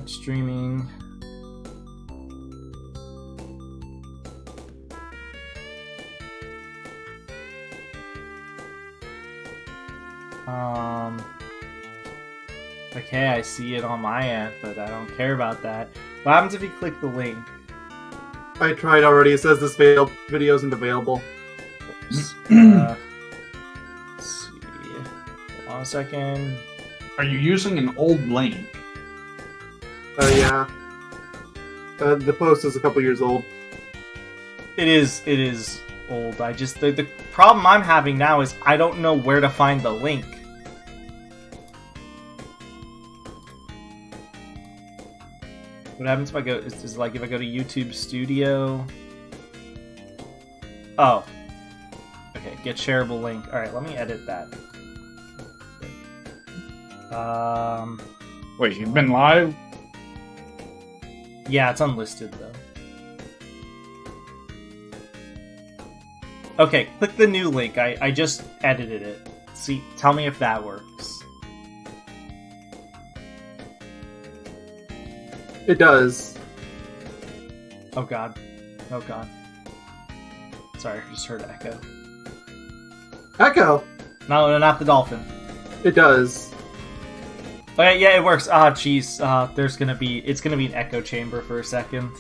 Start streaming. Okay, I see it on my end, but I don't care about that. What happens if you click the link? I tried already. It says this video isn't available. Let's see. Hold on a second. Are you using an old link? Yeah. The post is a couple years old. It is old. I just the problem I'm having now is I don't know where to find the link. What happens if I go? Is like if I go to YouTube Studio? Oh. Okay, get shareable link. All right, let me edit that. Wait, you've been live? Yeah, it's unlisted though. Okay, click the new link. I just edited it. See, tell me if that works. It does. Oh god. Oh god. Sorry, I just heard echo. Echo! No, not the dolphin. It does. Okay, yeah, it works. Ah, jeez. It's gonna be an echo chamber for a second.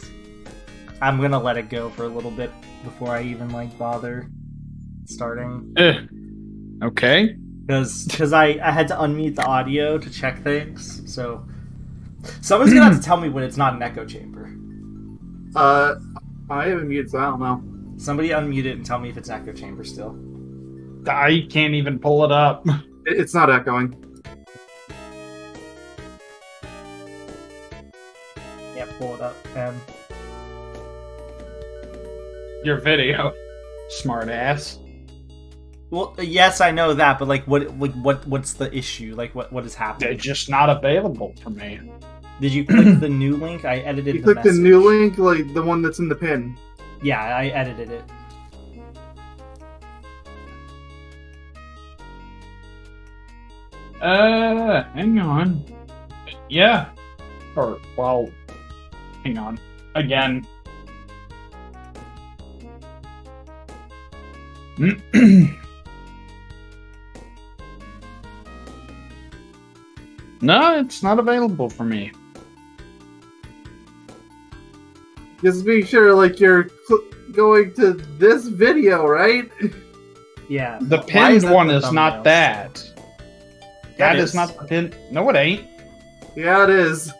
I'm gonna let it go for a little bit before I even, like, bother starting. Okay. Because I had to unmute the audio to check things, so... Someone's gonna have to tell me when it's not an echo chamber. I haven't muted, so I don't know. Somebody unmute it and tell me if it's echo chamber still. I can't even pull it up. It's not echoing. Yeah, pull it up. Your video, smart ass. Well, yes, I know that, but what's the issue? Like, what is happening? They're just not available for me. Did you click the new link? I edited You the click the new link, like the one that's in the pin. Yeah, I edited it. Hang on. Yeah. Or, well, hang on. Again. No, it's not available for me. Just be sure, like, you're going to this video, right? Yeah. The Why pinned that one the is thumbnail? not that. That is not the pin. No, it ain't. Yeah, it is.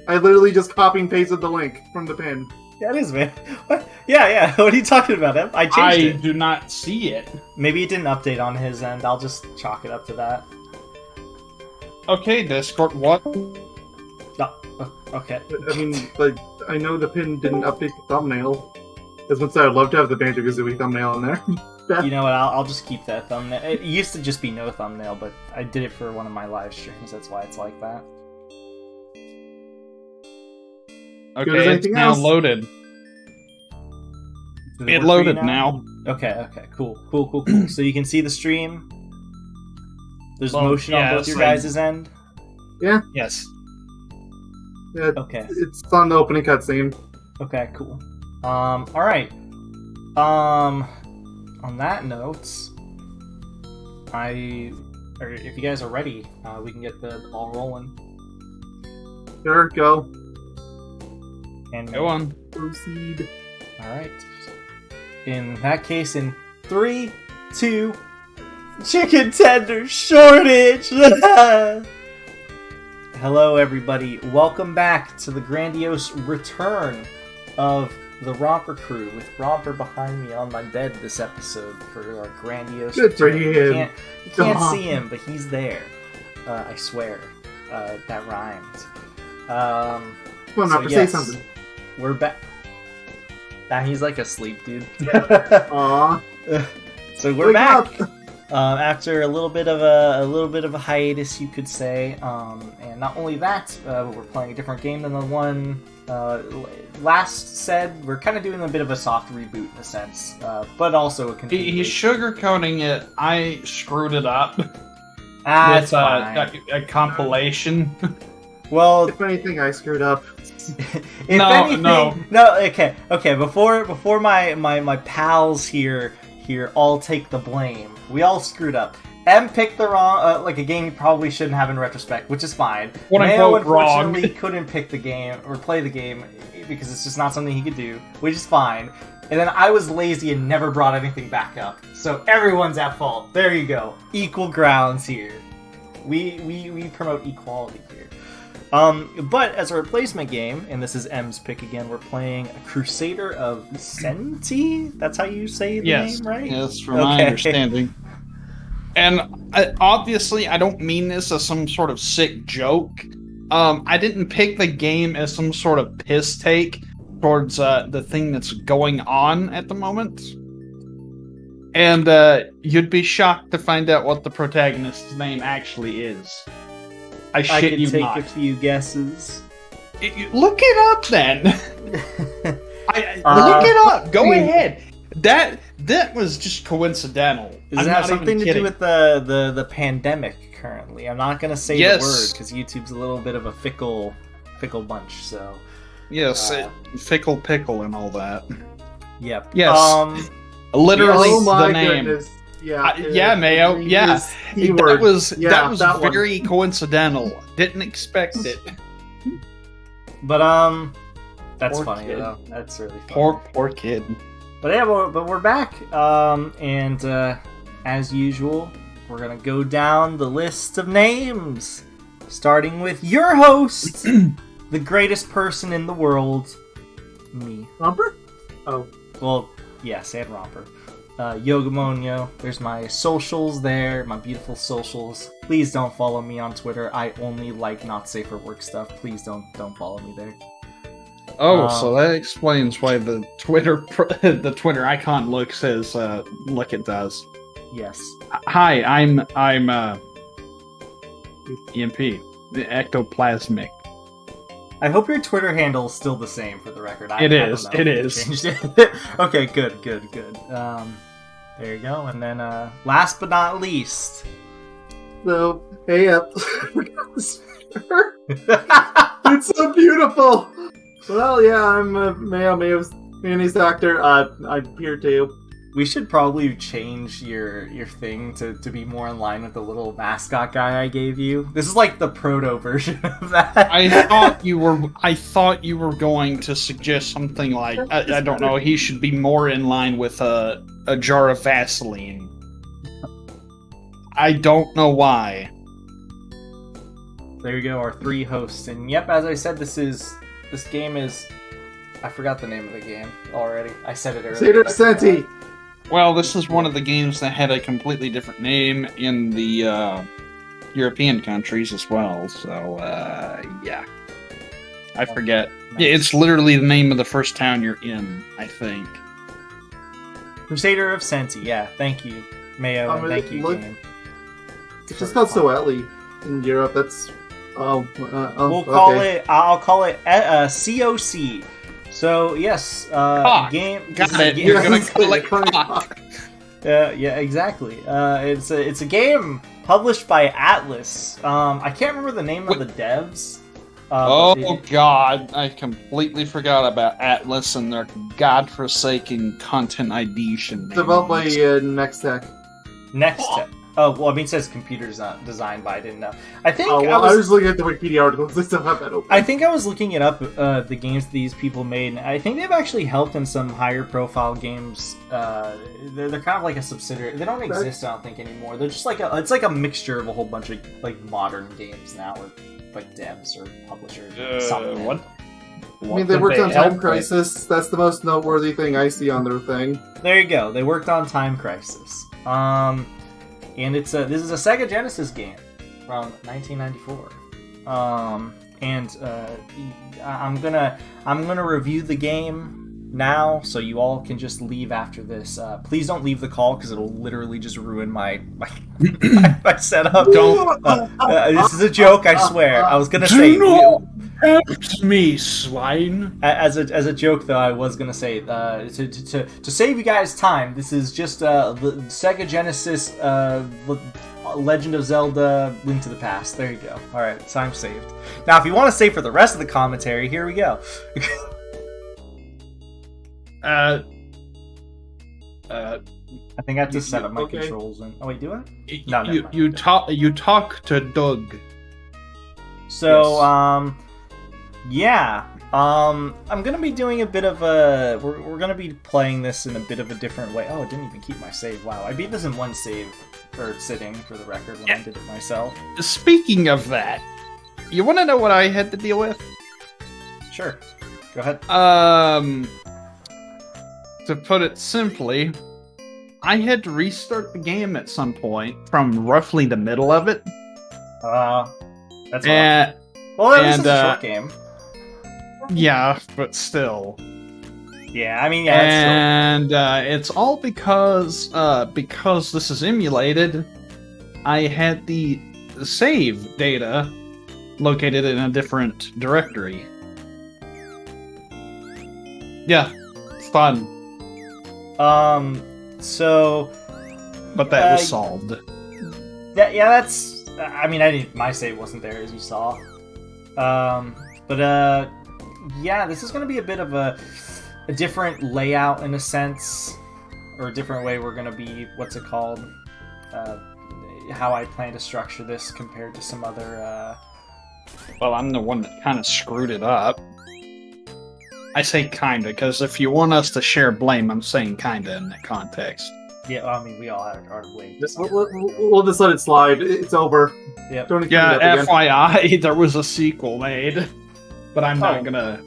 I literally just copy and pasted the link from the pin. Yeah, it is, man. What? Yeah. What are you talking about? I changed it. do not see it. Maybe it didn't update on his end. I'll just chalk it up to that. Okay, Discord, what? Okay. I mean, like, I know the pin didn't update the thumbnail. Because once I'd love to have the Banjo-Kazooie thumbnail in there. You know what? I'll just keep that thumbnail. It used to just be no thumbnail, but I did it for one of my live streams. That's why it's like that. Okay, it's now loaded. It loaded now. Okay, cool. So you can see the stream. There's Well, motion on both your guys' end. Yeah. Yes. Yeah, Okay. it's on the opening cutscene. Okay, cool. Alright. On that note, if you guys are ready, we can get the ball rolling. Sure, go. And Go on. Proceed. Alright. In that case, in 3, 2, chicken tender shortage! Hello, everybody. Welcome back to the grandiose return of the Romper Crew, with Romper behind me on my bed this episode for our grandiose Good for return. him. You can't see him, but he's there. I swear. That rhymed. Come on, Robert, say something. We're back. He's like asleep, dude. Aww. So we're Wake back. up. After a little bit of a hiatus, you could say, and not only that, we're playing a different game than the one last said. We're kind of doing a bit of a soft reboot in a sense, but also a continuation. He's sugarcoating it. I screwed it up. It's It's fine. a compilation. Well, if anything, I screwed up. No. Okay. Before my pals here all take the blame. We all screwed up. M picked the wrong, like a game you probably shouldn't have in retrospect, which is fine. Mayo unfortunately couldn't pick the game or play the game because it's just not something he could do, which is fine. And then I was lazy and never brought anything back up. So everyone's at fault. There you go. Equal grounds here. We promote equality here. But as a replacement game, and this is M's pick again, we're playing Crusader of Senti? That's how you say the name, right? Yes, from my understanding. And obviously, I don't mean this as some sort of sick joke. I didn't pick the game as some sort of piss take towards the thing that's going on at the moment. And you'd be shocked to find out what the protagonist's name actually is. I shit you not. I could take a few guesses. Look it up then. Look it up. Go ahead. That was just coincidental. Does it have something to do with the pandemic currently? I'm not gonna say the word because YouTube's a little bit of a fickle bunch. So yes, fickle pickle and all that. Yep. Yes. Literally the name. Goodness. Mayo. Yeah, that was very coincidental. Didn't expect it. But that's poor funny kid. though. That's really funny. Poor kid. But yeah, we're back. And as usual, we're gonna go down the list of names, starting with your host, the greatest person in the world, me. Romper? Oh, well, yes, and Romper. Yogamonyo. There's my socials there, my beautiful socials. Please don't follow me on Twitter. I only like not safe for work stuff. Please don't follow me there. Oh, so that explains why the Twitter icon looks as like it does. Yes. Hi, I'm EMP, the ectoplasmic. I hope your Twitter handle is still the same for the record. It is. Changed it. Okay, good. There you go. And then last but not least. so hey up. It's so beautiful. Well, yeah, I'm Mayo's mayonnaise doctor. I'm here too. We should probably change your thing to be more in line with the little mascot guy I gave you. This is like the proto version of that. I thought you were going to suggest something like I don't know. He should be more in line with a jar of Vaseline. I don't know why. There you go, our 3 hosts, and yep, as I said, this game is. I forgot the name of the game already. I said it earlier. Crusader Senti. Well, this is one of the games that had a completely different name in the European countries as well. So, yeah. I forget. Nice. Yeah, it's literally the name of the first town you're in, I think. Crusader of Senti, yeah. Thank you, Mayo, and thank you, game. It's just called Soeli in Europe. That's... I'll call it COC. So yes, game. Got it. You're gonna call it cock. Yeah, exactly. It's a game published by Atlas. I can't remember the name of the devs. God, I completely forgot about Atlas and their godforsaken content ID shenanigans. Developed by Nextech. Nextech. Oh, well, I mean, it says computer design, but I didn't know. I think I was looking at the Wikipedia articles. I still have that open. I think I was looking it up, the games these people made, and I think they've actually helped in some higher profile games. They're kind of like a subsidiary. They don't exist, I don't think, anymore. They're just like it's like a mixture of a whole bunch of like modern games now with like devs or publishers. What? I mean, they worked on Time Crisis. That's the most noteworthy thing I see on their thing. There you go. They worked on Time Crisis. And this is a Sega Genesis game from 1994. I'm gonna review the game now, so you all can just leave after this. Please don't leave the call because it'll literally just ruin my setup. Don't. This is a joke, I swear. I was gonna say. Help me, swine. As a joke, though, I was gonna say to save you guys time. This is just the Sega Genesis Legend of Zelda: Link to the Past. There you go. All right, so I'm saved. Now, if you want to save for the rest of the commentary, here we go. I think I have to set up my controls. And oh wait, do I? No, you talk to Doug. So yeah. I'm gonna be doing a bit of a. We're gonna be playing this in a bit of a different way. Oh, I didn't even keep my save. Wow, I beat this in one save or sitting for the record when I did it myself. Speaking of that, you want to know what I had to deal with? Sure, go ahead. To put it simply, I had to restart the game at some point from roughly the middle of it. That's well, at least it's a short game. Yeah, but still. Yeah, I mean, yeah. And it's all because this is emulated. I had the save data located in a different directory. Yeah, it's fun. So. But that was solved. Yeah, that's. I mean, my save wasn't there, as you saw. But yeah, this is going to be a bit of a different layout in a sense, or a different way we're going to be, what's it called, how I plan to structure this compared to some other, Well, I'm the one that kind of screwed it up. I say kinda, because if you want us to share blame, I'm saying kinda in that context. Yeah, well, I mean, we all have our blame. We'll just let it slide. It's over. Yep. Yeah, FYI, there was a sequel made, but I'm not gonna.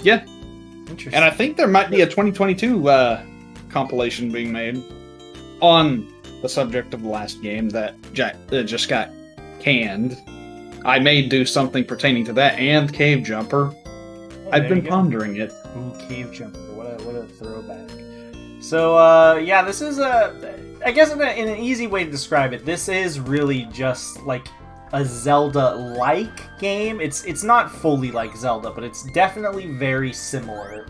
Yeah. Interesting. And I think there might be a 2022 compilation being made on the subject of the last game that just got canned. I may do something pertaining to that and Cave Jumper. I've been pondering it. Ooh, Cave Jumper. What a throwback. So, yeah, this is I guess in an easy way to describe it, this is really just like a Zelda-like game. It's not fully like Zelda, but it's definitely very similar.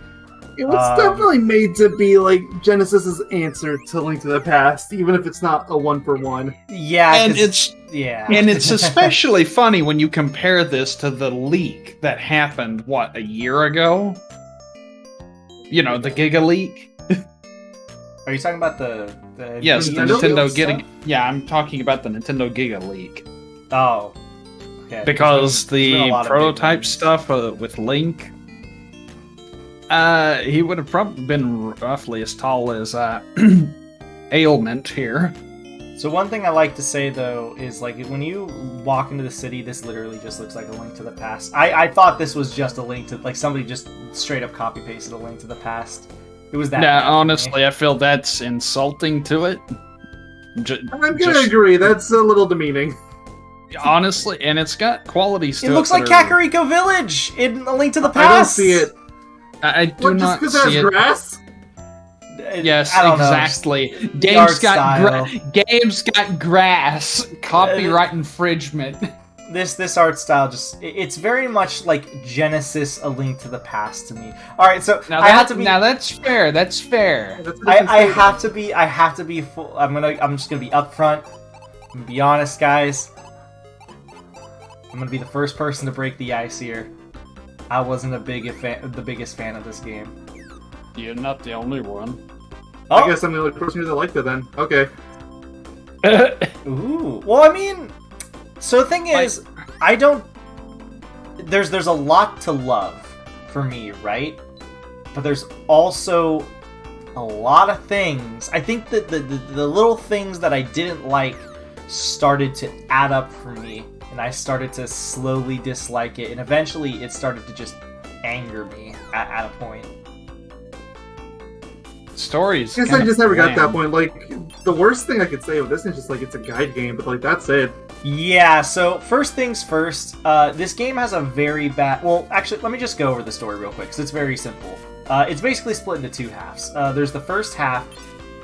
It was definitely made to be like Genesis's answer to Link to the Past, even if it's not a one-for-one. Yeah, and it's especially funny when you compare this to the leak that happened a year ago. You know, the Giga leak. Are you talking about the yes, the Nintendo getting? Yeah, I'm talking about the Nintendo Giga leak. Oh, okay. Because the prototype stuff with Link, he would have probably been roughly as tall as Ailment here. So one thing I like to say though is like when you walk into the city, this literally just looks like a Link to the Past. I thought this was just a Link to somebody just straight up copy pasted a Link to the Past. It was that. Yeah, honestly, I feel that's insulting to it. I'm gonna agree. That's a little demeaning. Honestly, and it's got qualities to it. It looks like Kakariko Village in A Link to the Past. I don't see it. I do not see it. Just because it has grass? Yes, exactly. Game's got grass. Copyright infringement. This art style it's very much like Genesis A Link to the Past to me. All right, so now that's fair. That's fair. I have to be full. I'm just gonna be upfront. I'm gonna be honest, guys. I'm gonna be the first person to break the ice here. I wasn't the biggest fan of this game. You're not the only one. Oh. I guess I'm the only person that liked it then. Okay. Ooh. Well, I mean, so the thing is, there's a lot to love for me, right? But there's also a lot of things. I think that the little things that I didn't like started to add up for me, and I started to slowly dislike it, and eventually it started to just anger me at a point. Stories. I guess I just never got to that point. Like, the worst thing I could say of this is just like it's a guide game, but like that's it. Yeah, so first things first, this game has a very bad... Well, actually, let me just go over the story real quick, because it's very simple. It's basically split into two halves. There's the first half,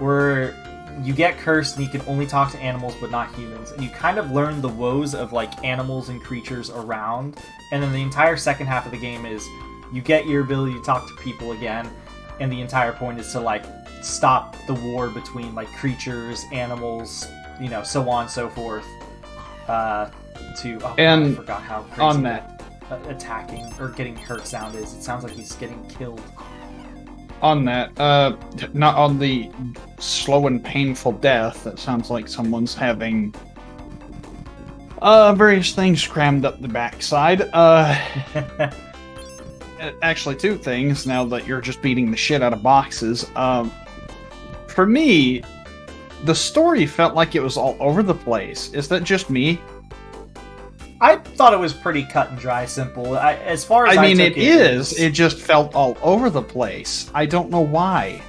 where you get cursed and you can only talk to animals but not humans, and you kind of learn the woes of, like, animals and creatures around. And then the entire second half of the game is you get your ability to talk to people again, and the entire point is to, like, stop the war between, like, creatures, animals, so on and so forth. I forgot how crazy on that. Attacking or getting hurt sound is. It sounds like he's getting killed. On that, not on the slow and painful death. That sounds like someone's having various things crammed up the backside. Actually, two things. Now that you're just beating the shit out of boxes, for me, the story felt like it was all over the place. Is that just me? I thought it was pretty cut and dry, simple. As far as it is. It just felt all over the place. I don't know why.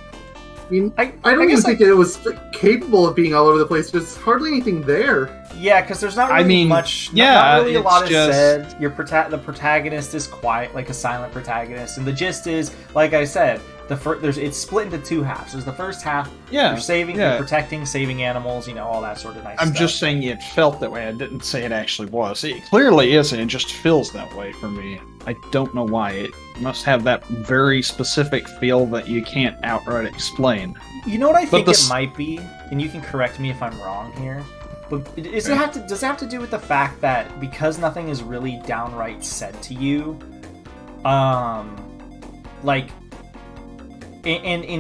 I mean, I don't even think it was capable of being all over the place. There's hardly anything there. Yeah, because there's not really much. Yeah, not really a lot is just said. The protagonist is quiet, like a silent protagonist, and the gist is, like I said, it's split into two halves. There's the first half. Yeah, you're saving, you're protecting, saving animals, all that sort of nice stuff. I'm just saying it felt that way. I didn't say it actually was. It clearly isn't. It just feels that way for me. I don't know why. It must have that very specific feel that you can't outright explain. You know what I think it might be, and you can correct me if I'm wrong here. But does it have to do with the fact that because nothing is really downright said to you, and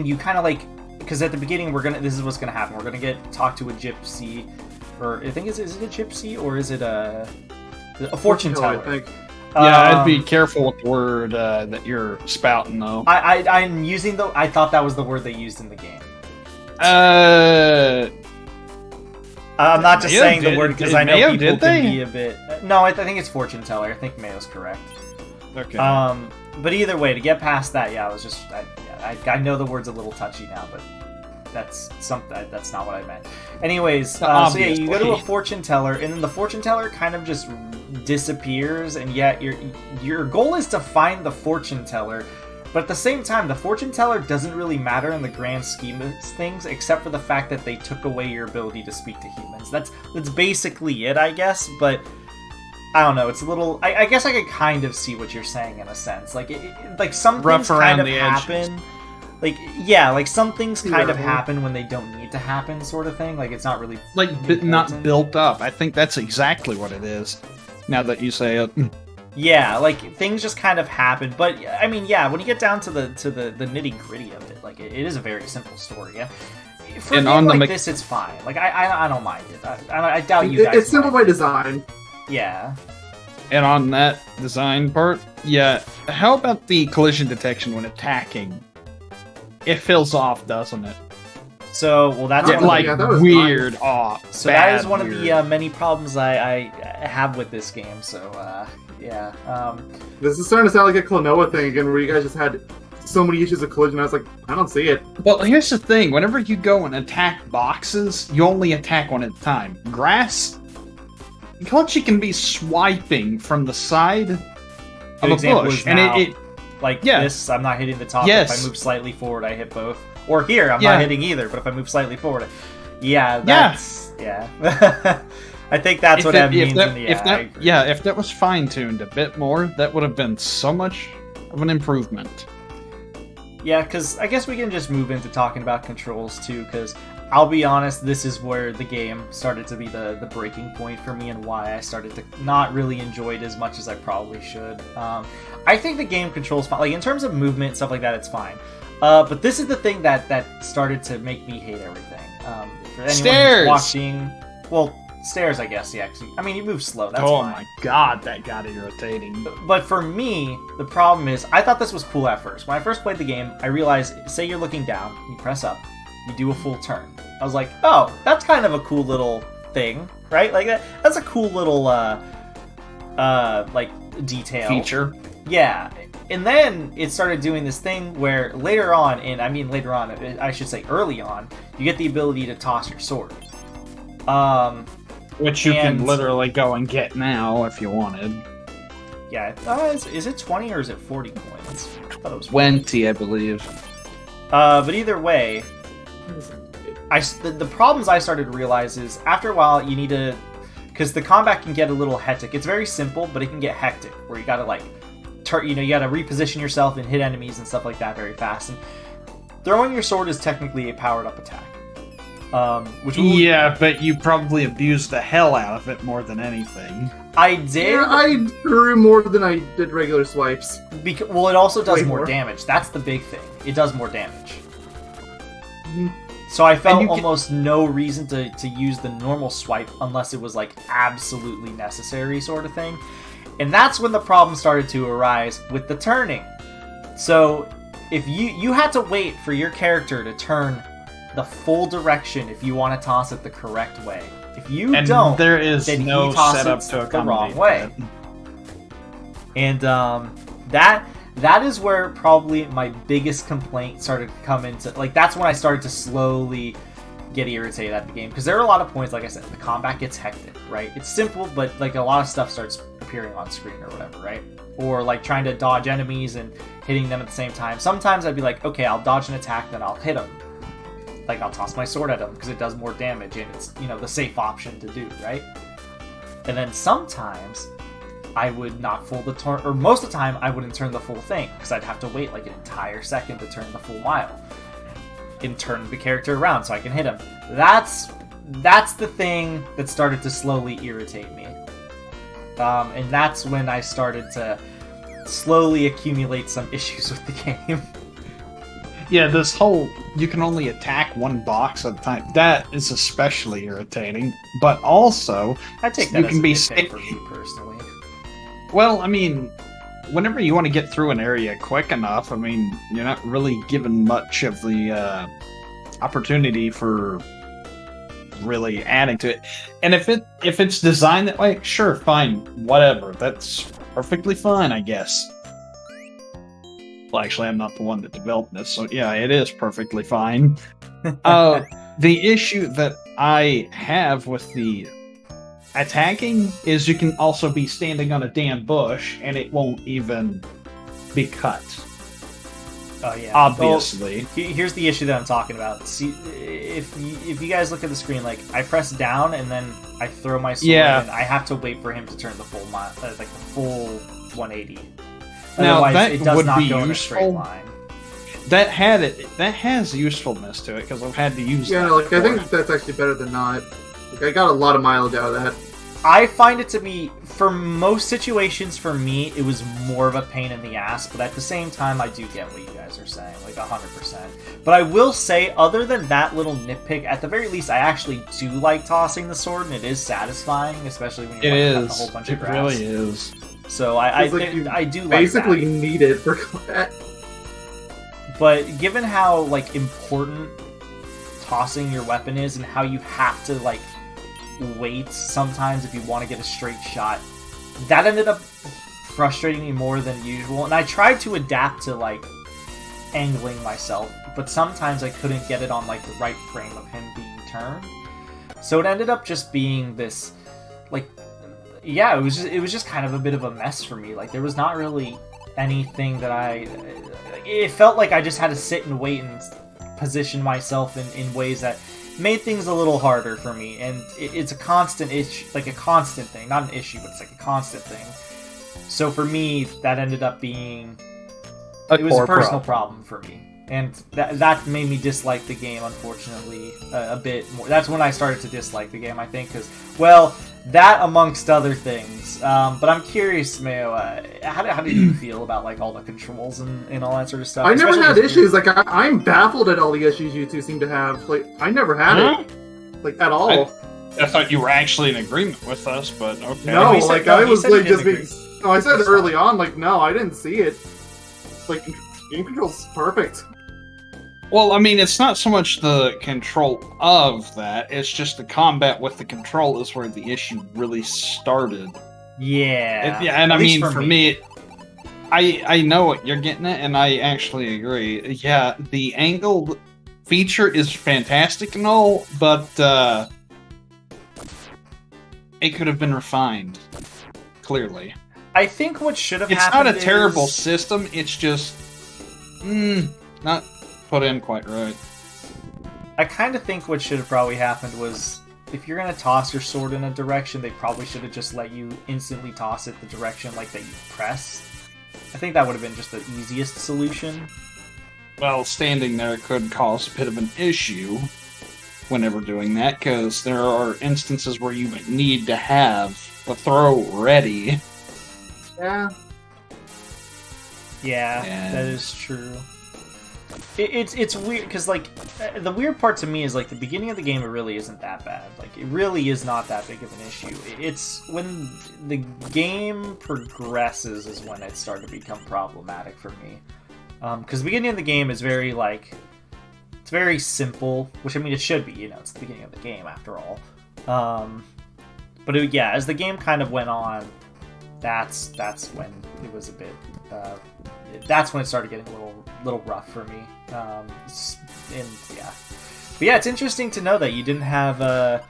you kind of because at the beginning this is what's gonna happen. We're gonna talk to a gypsy, or I think is it a gypsy or is it a fortune teller? I think. Yeah, I'd be careful with the word that you're spouting though. I'm using I thought that was the word they used in the game. I'm not just saying the word because I know people can be a bit. No, I think it's fortune teller. I think Mayo's correct. Okay. But either way, to get past that, I was just I know the word's a little touchy now, but that's not what I meant. Anyways, so yeah, you go to a fortune teller, and then the fortune teller kind of just disappears, and yet your goal is to find the fortune teller. But at the same time, the fortune teller doesn't really matter in the grand scheme of things, except for the fact that they took away your ability to speak to humans. That's basically it, I guess. But I don't know. It's a little. I guess I could kind of see what you're saying in a sense. Like some things kind of happen. Some things kind of happen when they don't need to happen, sort of thing. Like it's not really not built up. I think that's exactly what it is. Now that you say it. Yeah, things just kind of happen, but I mean, yeah, when you get down to the nitty gritty of it, it is a very simple story. Yeah, for a game like this, it's fine. I don't mind it. I doubt you guys. It's simple by design. Yeah. And on that design part, yeah. How about the collision detection when attacking? It feels off, doesn't it? So, well, that's weird off. So that is one of the many problems I have with this game. So, yeah. This is starting to sound like a Klonoa thing again, where you guys just had so many issues of collision. I was like, I don't see it. Well, here's the thing. Whenever you go and attack boxes, you only attack one at a time. Grass, Clutchy can be swiping from the side of a bush. And it this, I'm not hitting the top. Yes. If I move slightly forward, I hit both. Or here, I'm not hitting either, but if I move slightly forward... Yeah. I think that's what that means in the ad. If that was fine-tuned a bit more, that would have been so much of an improvement. Yeah, because I guess we can just move into talking about controls, too, because I'll be honest, this is where the game started to be the breaking point for me and why I started to not really enjoy it as much as I probably should. I think the game controls fine. In terms of movement, stuff like that, it's fine. But this is the thing that started to make me hate everything. For anyone stairs! Who's watching... Well, stairs, I guess, yeah. I mean, you move slow, that's fine. Oh my god, that got irritating. But for me, the problem is, I thought this was cool at first. When I first played the game, I realized, say you're looking down, you press up, you do a full turn. I was like, oh, that's kind of a cool little thing, right? That's a cool little, detail. Feature. Yeah. And then it started doing this thing where later on, I should say early on, you get the ability to toss your sword. Which you can literally go and get now if you wanted. Yeah. Is it 20 or is it 40 coins? I thought it was 20, I believe. But either way, the problems I started to realize is after a while you need to... Because the combat can get a little hectic. It's very simple, but it can get hectic, where you gotta you gotta reposition yourself and hit enemies and stuff like that very fast. And throwing your sword is technically a powered up attack. Which Yeah, but you probably abused the hell out of it more than anything. I did. Yeah, I threw more than I did regular swipes. Well, it also does Way more more. damage. That's the big thing. It does more damage. Mhm. So I felt you can- almost no reason to use the normal swipe unless it was like absolutely necessary sort of thing. And that's when the problem started to arise with the turning. So if you had to wait for your character to turn the full direction if you want to toss it the correct way. If you And don't, there is then no he tosses setup it to the wrong accommodate way. that. And that is where probably my biggest complaint started to come into. Like, that's when I started to slowly get irritated at the game, because there are a lot of points, like I said, the combat gets hectic, right? It's simple, but like a lot of stuff starts appearing on screen or whatever, right? Or like trying to dodge enemies and hitting them at the same time. Sometimes I'd be like, okay, I'll dodge an attack, then I'll hit them. Like, I'll toss my sword at them because it does more damage and it's, you know, the safe option to do, right? And then sometimes I would not full the turn, or most of the time I wouldn't turn the full thing because I'd have to wait like an entire second to turn the full mile and turn the character around so I can hit him. That's the thing that started to slowly irritate me. And that's when I started to slowly accumulate some issues with the game. Yeah, this whole you can only attack one box at a time, that is especially irritating. But also, I take that you as can a be nitpick for me personally. well, I mean, whenever you want to get through an area quick enough, I mean, you're not really given much of the opportunity for really adding to it. And if it's designed that way, sure, fine, whatever. That's perfectly fine, I guess. Well, actually, I'm not the one that developed this, so yeah, it is perfectly fine. The issue that I have with the attacking is you can also be standing on a damn bush and it won't even be cut. Oh yeah, Obviously. Well, here's the issue that I'm talking about. See, if you guys look at the screen, like I press down and then I throw my sword, and I have to wait for him to turn the full like the full 180. Now, Otherwise, that it does would not be go in a straight useful. line. That has usefulness to it because I've had to use Yeah, that like I before. think that's actually better than not. Like I got a lot of mileage out of that. I find it to be, for most situations, for me, it was more of a pain in the ass, but at the same time, I do get what you guys are saying, like 100%. But I will say, other than that little nitpick, at the very least, I actually do like tossing the sword, and it is satisfying, especially when you're cut a whole bunch of grass. It really is. So I It's like you do like Basically that. need it for combat. But given how like important tossing your weapon is, and how you have to like wait sometimes if you want to get a straight shot, that ended up frustrating me more than usual. And I tried to adapt to like angling myself, but sometimes I couldn't get it on like the right frame of him being turned. So it ended up just being this, like, yeah, it was just kind of a bit of a mess for me. Like there was not really anything that it felt like I just had to sit and wait and position myself in ways that made things a little harder for me. And it's a constant issue, like a constant thing, not an issue, but it's like a constant thing. So for me, that ended up being it was a personal problem for me. And that made me dislike the game, unfortunately, a bit more. That's when I started to dislike the game, I think, because, well, that amongst other things. But I'm curious, Mayo, how did you feel about like all the controls and all that sort of stuff? I never Especially had as issues. Like I'm baffled at all the issues you two seem to have. Like I never had it, like at all. I thought you were actually in agreement with us, but okay. No, he said- like no, I he was said he like just didn't being. agree. No, I said That's early fine. on, like no, I didn't see it. Like game control's perfect. Well, I mean, it's not so much the control of that, it's just the combat with the control is where the issue really started. Yeah. Yeah, and At I least mean, for for me, I know what you're getting at, and I actually agree. Yeah, the angled feature is fantastic and all, but it could have been refined, clearly. I think what should have It's happened not a terrible is- system, it's just not put in quite right. I kind of think what should have probably happened was, if you're gonna toss your sword in a direction, they probably should have just let you instantly toss it the direction like that you press. I think that would have been just the easiest solution. Well, standing there could cause a bit of an issue. whenever doing that, because there are instances where you need to have the throw ready. Yeah. Yeah, And- that is true. It's weird because like the weird part to me is like the beginning of the game, it really isn't that bad. Like it really is not that big of an issue. It's when the game progresses is when it started to become problematic for me. Because the beginning of the game is very like it's very simple, which I mean it should be. You know, it's the beginning of the game after all. But yeah, as the game kind of went on, that's when it was a bit. That's when it started getting a little rough for me. And yeah, but yeah, it's interesting to know that you didn't have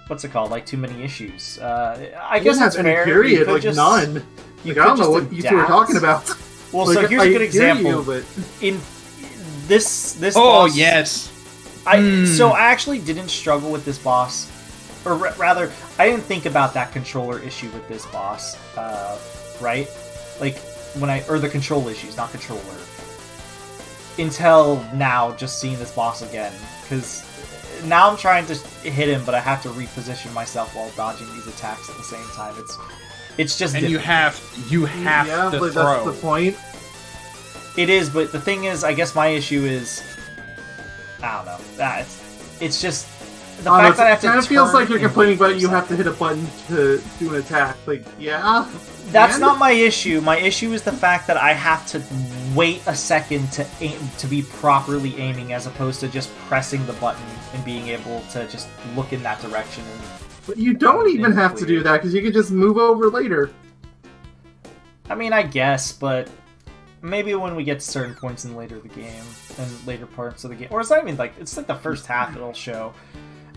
what's it called, like too many issues. I guess that's have any fair. period, You could like just, none. You Like, I don't know what you two are talking about. Well, Like, so here's a good example. You, but... In this Oh boss, yes. So I actually didn't struggle with this boss, or rather, I didn't think about that controller issue with this boss, right? Like or the control issues, not controller. Until now, just seeing this boss again, because now I'm trying to hit him, but I have to reposition myself while dodging these attacks at the same time. It's just And difficult. you have yeah, to but throw. that's the point. It is, but the thing is, I guess my issue is, I don't know. It's just the fact that I have to. It kind of feels turn like you're and complaining about you yourself. have to hit a button to do an attack. Like, yeah. That's and- not my issue. My issue is the fact that I have to wait a second to aim, to be properly aiming, as opposed to just pressing the button and being able to just look in that direction. But you don't even have to do that because you can just move over later. I mean, I guess, but maybe when we get to certain points in later the game and later parts of the game, or it's not even like it's like the first half it'll show.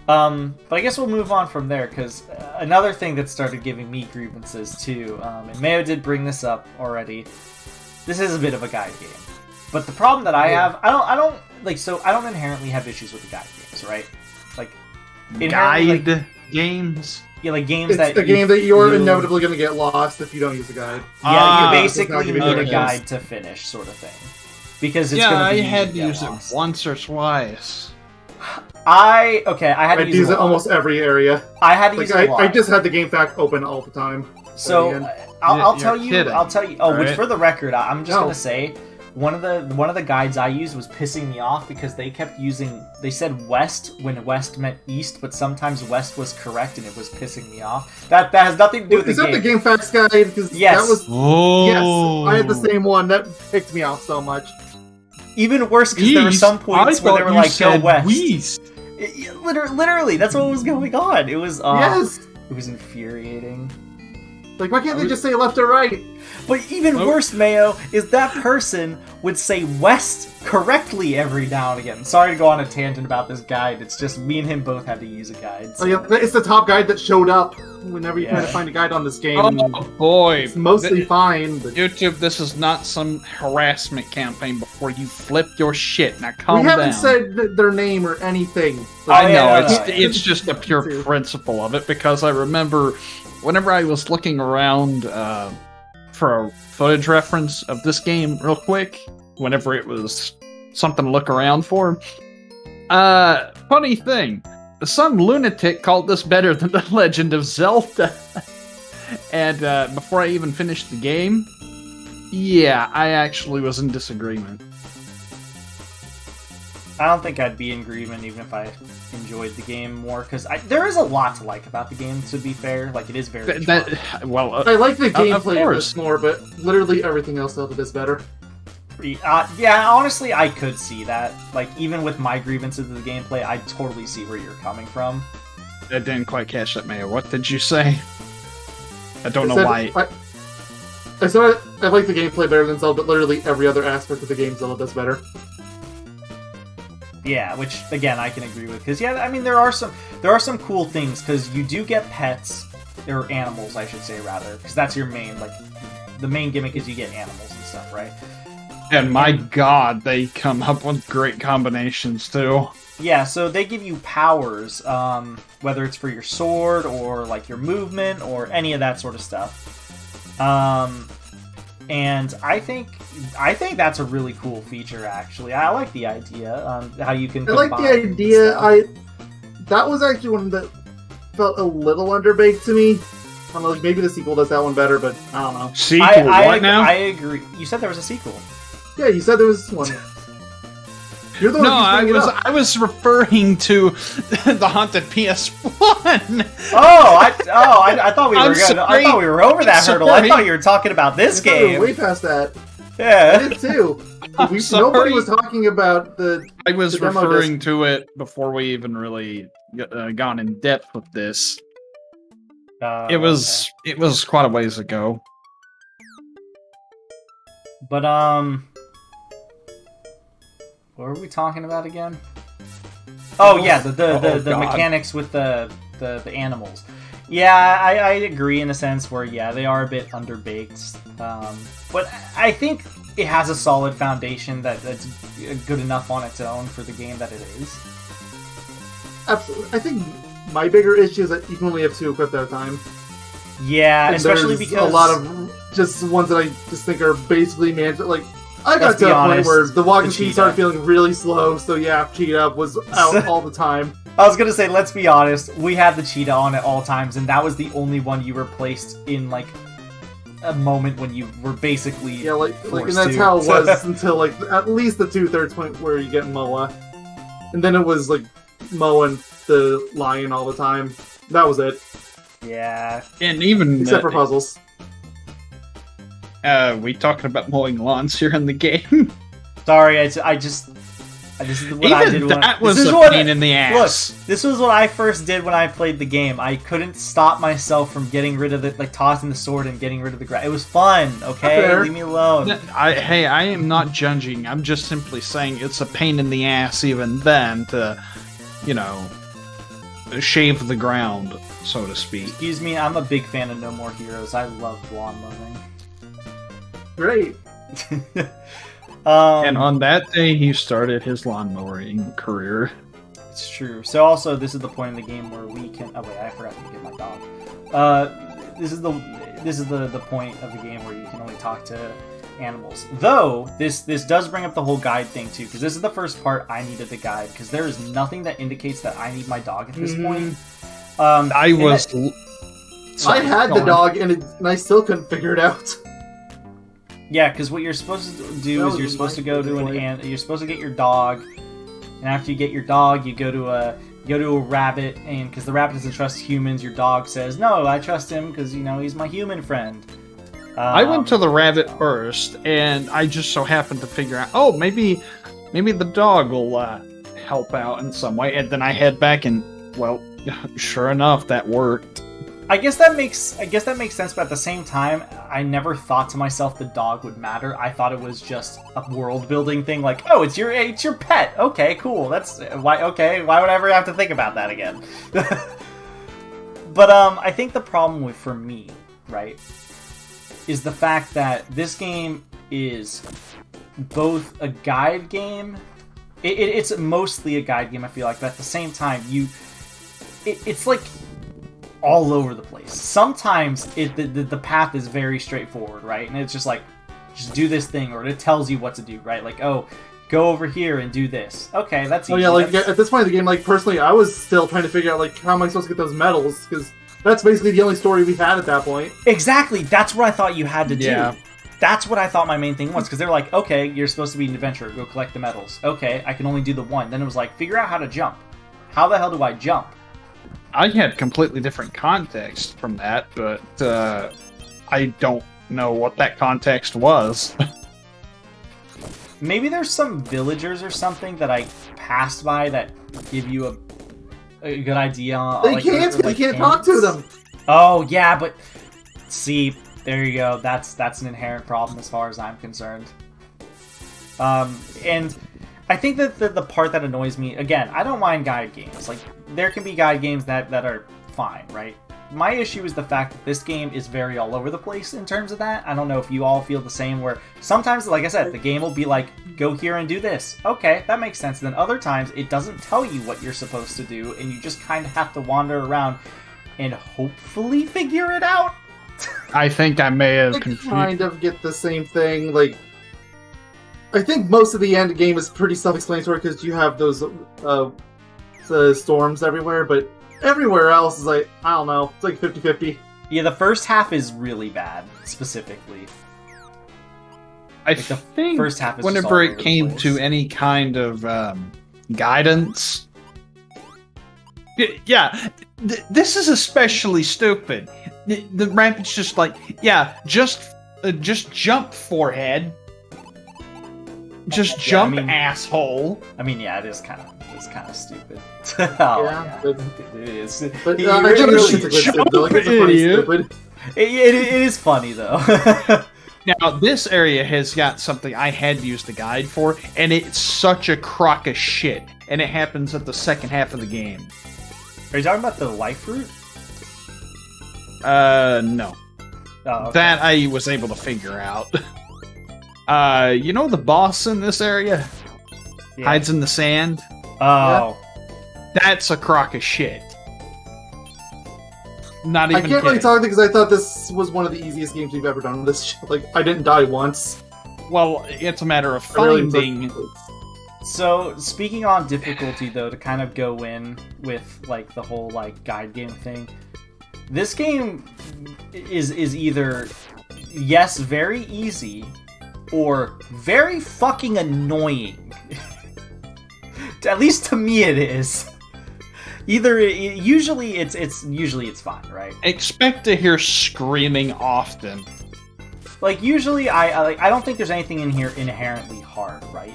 But I guess we'll move on from there, because another thing that started giving me grievances too, and Mayo did bring this up already. This is a bit of a guide game, but the problem that I have, I don't inherently have issues with the guide games, right? Like inherently, Guide games. yeah, like games It's that the game that you're feel- inevitably going to get lost if you don't use a guide. Yeah, you it's not basically gonna be need a good. guide to finish, sort of thing, because it's Yeah, gonna I be had to get use lost. it once or twice. I had to I use a it lot. almost every area. I had to Like use it a lot. I just had the game fact open all the time. So at the end. I'll You're tell you. kidding, I'll tell you. Oh, which right? for the record, I'm just No. gonna say one of the guides I used was pissing me off because they kept using. They said west when west meant east, but sometimes west was correct and it was pissing me off. That has nothing to do with Is the that game. the game facts guide? Because Yes. that was Oh, yes. I had the same one that picked me off so much. Even worse because there were some points where they were like, "Go west." West. Literally, that's what was going on. It was Yes. it was infuriating. Like, why can't they just say left or right? But even Oh. worse, Mayo, is that person would say west correctly every now and again. Sorry to go on a tangent about this guide. It's just me and him both had to use a guide. Oh yeah, it's the top guide that showed up whenever you try to Yeah. find a guide on this game. Oh boy, It's mostly fine, but YouTube, this is not some harassment campaign before you flip your shit. Now calm we down. haven't said their name or anything. I know, yeah, it's just the pure Too. principle of it, because I remember whenever I was looking around for a footage reference of this game real quick, whenever it was something to look around for, funny thing, some lunatic called this better than The Legend of Zelda. And before I even finished the game, yeah, I actually was in disagreement. I don't think I'd be in agreement even if I enjoyed the game more, because there is a lot to like about the game, to be fair. Like, it is very charming. Well, I like the Of gameplay of course. this more, but literally everything else of it is better. Yeah, honestly, I could see that. Like, even with my grievances with the gameplay, I totally see where you're coming from. I didn't quite catch that, Mayo. What did you say? I don't know said- why. I said I like the gameplay better than Zelda, but literally every other aspect of the game Zelda does better. Yeah, which again I can agree with, because I mean there are some cool things, because you do get pets or animals, I should say, rather, because that's your main the main gimmick is you get animals and stuff, right? And my god, they come up with great combinations too. Yeah, so they give you powers, whether it's for your sword or like your movement or any of that sort of stuff. And I think that's a really cool feature. Actually, I like the idea how you can. I like the combine idea. stuff. that was actually one that felt a little underbaked to me. I don't know, like maybe the sequel does that one better, but I don't know. Sequel, I now? I agree. You said there was a sequel. Yeah, you said there was one. You're the one No, I was referring to the haunted PS1. I thought we were good. I sorry. thought we were over that I'm hurdle. I sorry. thought you were talking about this I thought we were game. way past that. I Yeah. did too. I'm sorry. Nobody was talking about I was the demo referring to it before we even really gone in depth with this. It was quite a ways ago. But what were we talking about again? Oh yeah, the God. mechanics with the animals. Yeah, I agree in a sense where they are a bit underbaked. But I think it has a solid foundation that's good enough on its own for the game that it is. Absolutely. I think my bigger issue is that you can only have 2 equipped at a time. Yeah, And especially there's because a lot of just ones that I just think are basically managed. Like, I got Let's to be a point honest, where the walking the speed cheetah. started feeling really slow, so yeah, Cheetah was out all the time. I was gonna say, let's be honest, we had the cheetah on at all times, and that was the only one you replaced in like a moment when you were basically Yeah, like and forced that's to. how it was until like at least the 2/3 point where you get Moa, and then it was like mowing the lion all the time. That was it, Yeah. And even except for puzzles. we talking about mowing lawns here in the game. Sorry, I just this is what I did. Even When that this was is a what- pain in the ass. Look, this was what I first did when I played the game. I couldn't stop myself from getting rid of tossing the sword and getting rid of the grass. It was fun, okay? Fair. Leave me alone. Hey, I am not judging. I'm just simply saying it's a pain in the ass even then to, shave the ground, so to speak. Excuse me, I'm a big fan of No More Heroes. I love lawn mowing. Great. And on that day, he started his lawn mowing career. It's true. So also, this is the point in the game where we can. Oh wait, I forgot to get my dog. This is the point of the game where you can only talk to animals. Though this does bring up the whole guide thing too, because this is the first part I needed the guide, because there is nothing that indicates that I need my dog at this point. I was. I had the dog and I still couldn't figure it out. Yeah, because what you're supposed to do That is was you're supposed to go to point. you're supposed to get your dog, and after you get your dog, you go to a rabbit, and because the rabbit doesn't trust humans, your dog says, "No, I trust him because he's my human friend." I went to the rabbit first, and I just so happened to figure out, oh, maybe the dog will help out in some way, and then I head back, and well, sure enough, that worked. I guess that makes sense, but at the same time, I never thought to myself the dog would matter. I thought it was just a world building thing, like, oh, it's your pet. Okay, cool. That's why. Okay, why would I ever have to think about that again? But I think the problem for me, right, is the fact that this game is both a guide game. It's mostly a guide game, I feel like, but at the same time, it's like all over the place. Sometimes the path is very straightforward, right? And it's just like, just do this thing, or it tells you what to do, right? Like, oh, go over here and do this. Okay, that's easy. Oh yeah, like at this point in the game, like personally, I was still trying to figure out like how am I supposed to get those medals, because that's basically the only story we had at that point. Exactly, that's what I thought you had to do. Yeah. That's what I thought my main thing was, because they're like, okay, you're supposed to be an adventurer, go collect the medals. Okay, I can only do the one. Then it was like, figure out how to jump. How the hell do I jump? I had completely different context from that, but I don't know what that context was. Maybe there's some villagers or something that I passed by that give you a good idea. They can't, because you can't talk to them. Oh yeah, but see, there you go. That's an inherent problem as far as I'm concerned. And I think that the part that annoys me, again, I don't mind guide games. Like, there can be guide games that are fine, right? My issue is the fact that this game is very all over the place in terms of that. I don't know if you all feel the same, where sometimes, like I said, the game will be like, go here and do this. Okay, that makes sense. And then other times, it doesn't tell you what you're supposed to do, and you just kind of have to wander around and hopefully figure it out. I think I may have I confused. kind of get the same thing. Like, I think most of the end game is pretty self-explanatory because you have those storms everywhere, but everywhere else is like, I don't know, it's like 50-50. Yeah, the first half is really bad, specifically. I the think first half is just whenever all it over the came place. to any kind of guidance, yeah, this is especially stupid. The rampage just like, yeah, just jump, forehead. Just jump, I mean- asshole. I mean, yeah, it's kind of stupid. Oh, Yeah, yeah, but- it is. But He I really- think just it's a good jump, stupid. Like, it's a funny idiot. stupid. it is funny though. Now, this area has got something I had to use the guide for, and it's such a crock of shit. And it happens at the second half of the game. Are you talking about the life route? No. Oh, okay. That I was able to figure out. You know the boss in this area? Yeah. Hides in the sand? Oh, That's a crock of shit. Not I even can't really kidding. talk because I thought this was one of the easiest games we've ever done. This shit. Like, I didn't die once. Well, it's a matter of I really finding... so speaking on difficulty though, to kind of go in with like the whole like guide game thing, this game is either yes very easy or very fucking annoying. At least to me it is. Either usually it's fine, right? Expect to hear screaming often. Like usually I don't think there's anything in here inherently hard, right?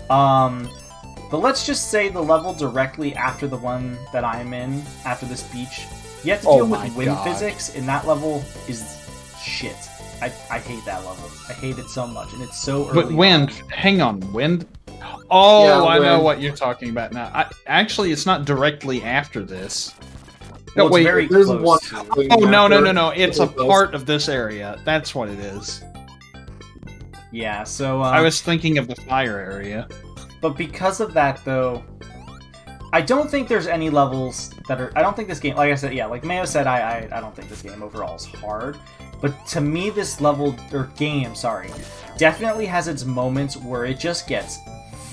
But let's just say the level directly after the one that I'm in, after this beach, you have to Oh deal my with wind God. physics, and that level is shit. I hate that level. I hate it so much, and it's so early. But wind, hang on, wind? Oh, Yeah, I know wind. what you're talking about now. Actually, it's not directly after this. Well, No, it's wait. very There's close one. to- Oh, no, after- it's a close. part of this area. That's what it is. Yeah, so I was thinking of the fire area. but because of that though, I don't think there's any levels that are. I don't think this game, like I said, yeah, like Mayo said, I don't think this game overall is hard. But to me, this level or game, sorry, definitely has its moments where it just gets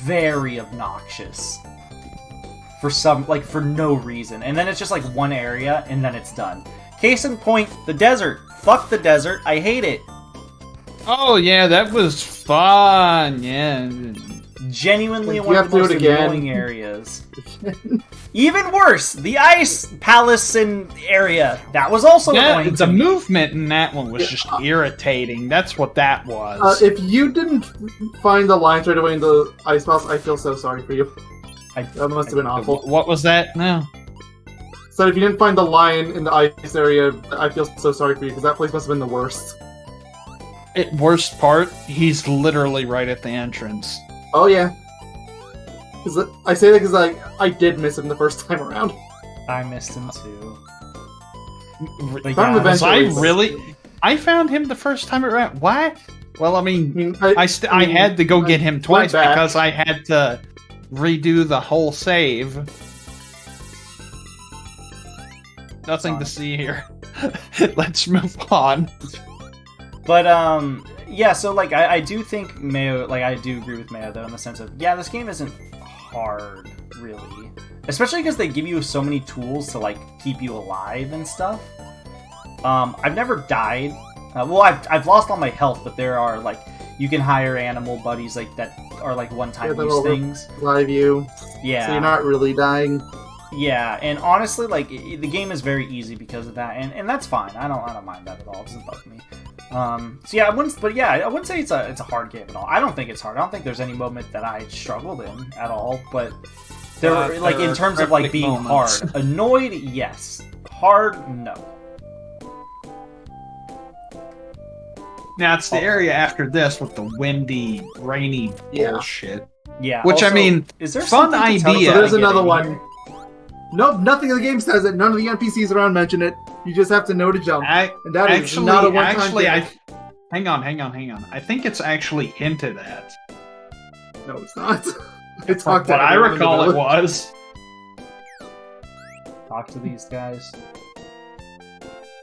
very obnoxious for some, like for no reason, and then it's just like one area and then it's done. Case in point, the desert. Fuck the desert. I hate it. Oh, yeah, that was fun. Yeah. Genuinely You one have of to the do most it again. annoying areas. Even worse, the ice palace and area. That was also Yeah, annoying the to me. movement in that one was just irritating. That's what that was. If you didn't find the lines right away in the ice box, I feel so sorry for you. That must have been awful. What was that now? So if you didn't find the lion in the ice area, I feel so sorry for you because that place must have been the worst. Worst part, he's literally right at the entrance. Oh yeah. 'Cause I say that because I did miss him the first time around. I missed him too. But Found him was I eventually. really? I found him the first time around. What? Well, I mean, I mean, had to go get him went twice back. because I had to redo the whole save. Nothing to see here. Let's move on. But yeah. So like, I do think Mayo. Like, I do agree with Mayo though, in the sense of yeah, this game isn't hard really, especially because they give you so many tools to like keep you alive and stuff. I've never died. Well, I've lost all my health, but there are like you can hire animal buddies like that are like one-time Yeah, use that'll things. Live you, Yeah. so you're not really dying. Yeah, and honestly, like the game is very easy because of that, and that's fine. I don't mind that at all. It doesn't bug me. So yeah, I wouldn't say it's a hard game at all. I don't think it's hard. I don't think there's any moment that I struggled in at all. But there were like in are terms of like cryptic being moments. hard, annoyed, yes. Hard, no. Now it's the area after this with the windy, rainy Yeah. bullshit. Yeah. Which, I also, mean, is there fun something to tell us idea. So about there's another getting one. here? Nope, nothing in the game says it. None of the NPCs around mention it. You just have to know to jump. And that is not a one-time thing. Hang on. I think it's actually hinted at. No, it's not. It's From what I recall, it was. Talk to these guys.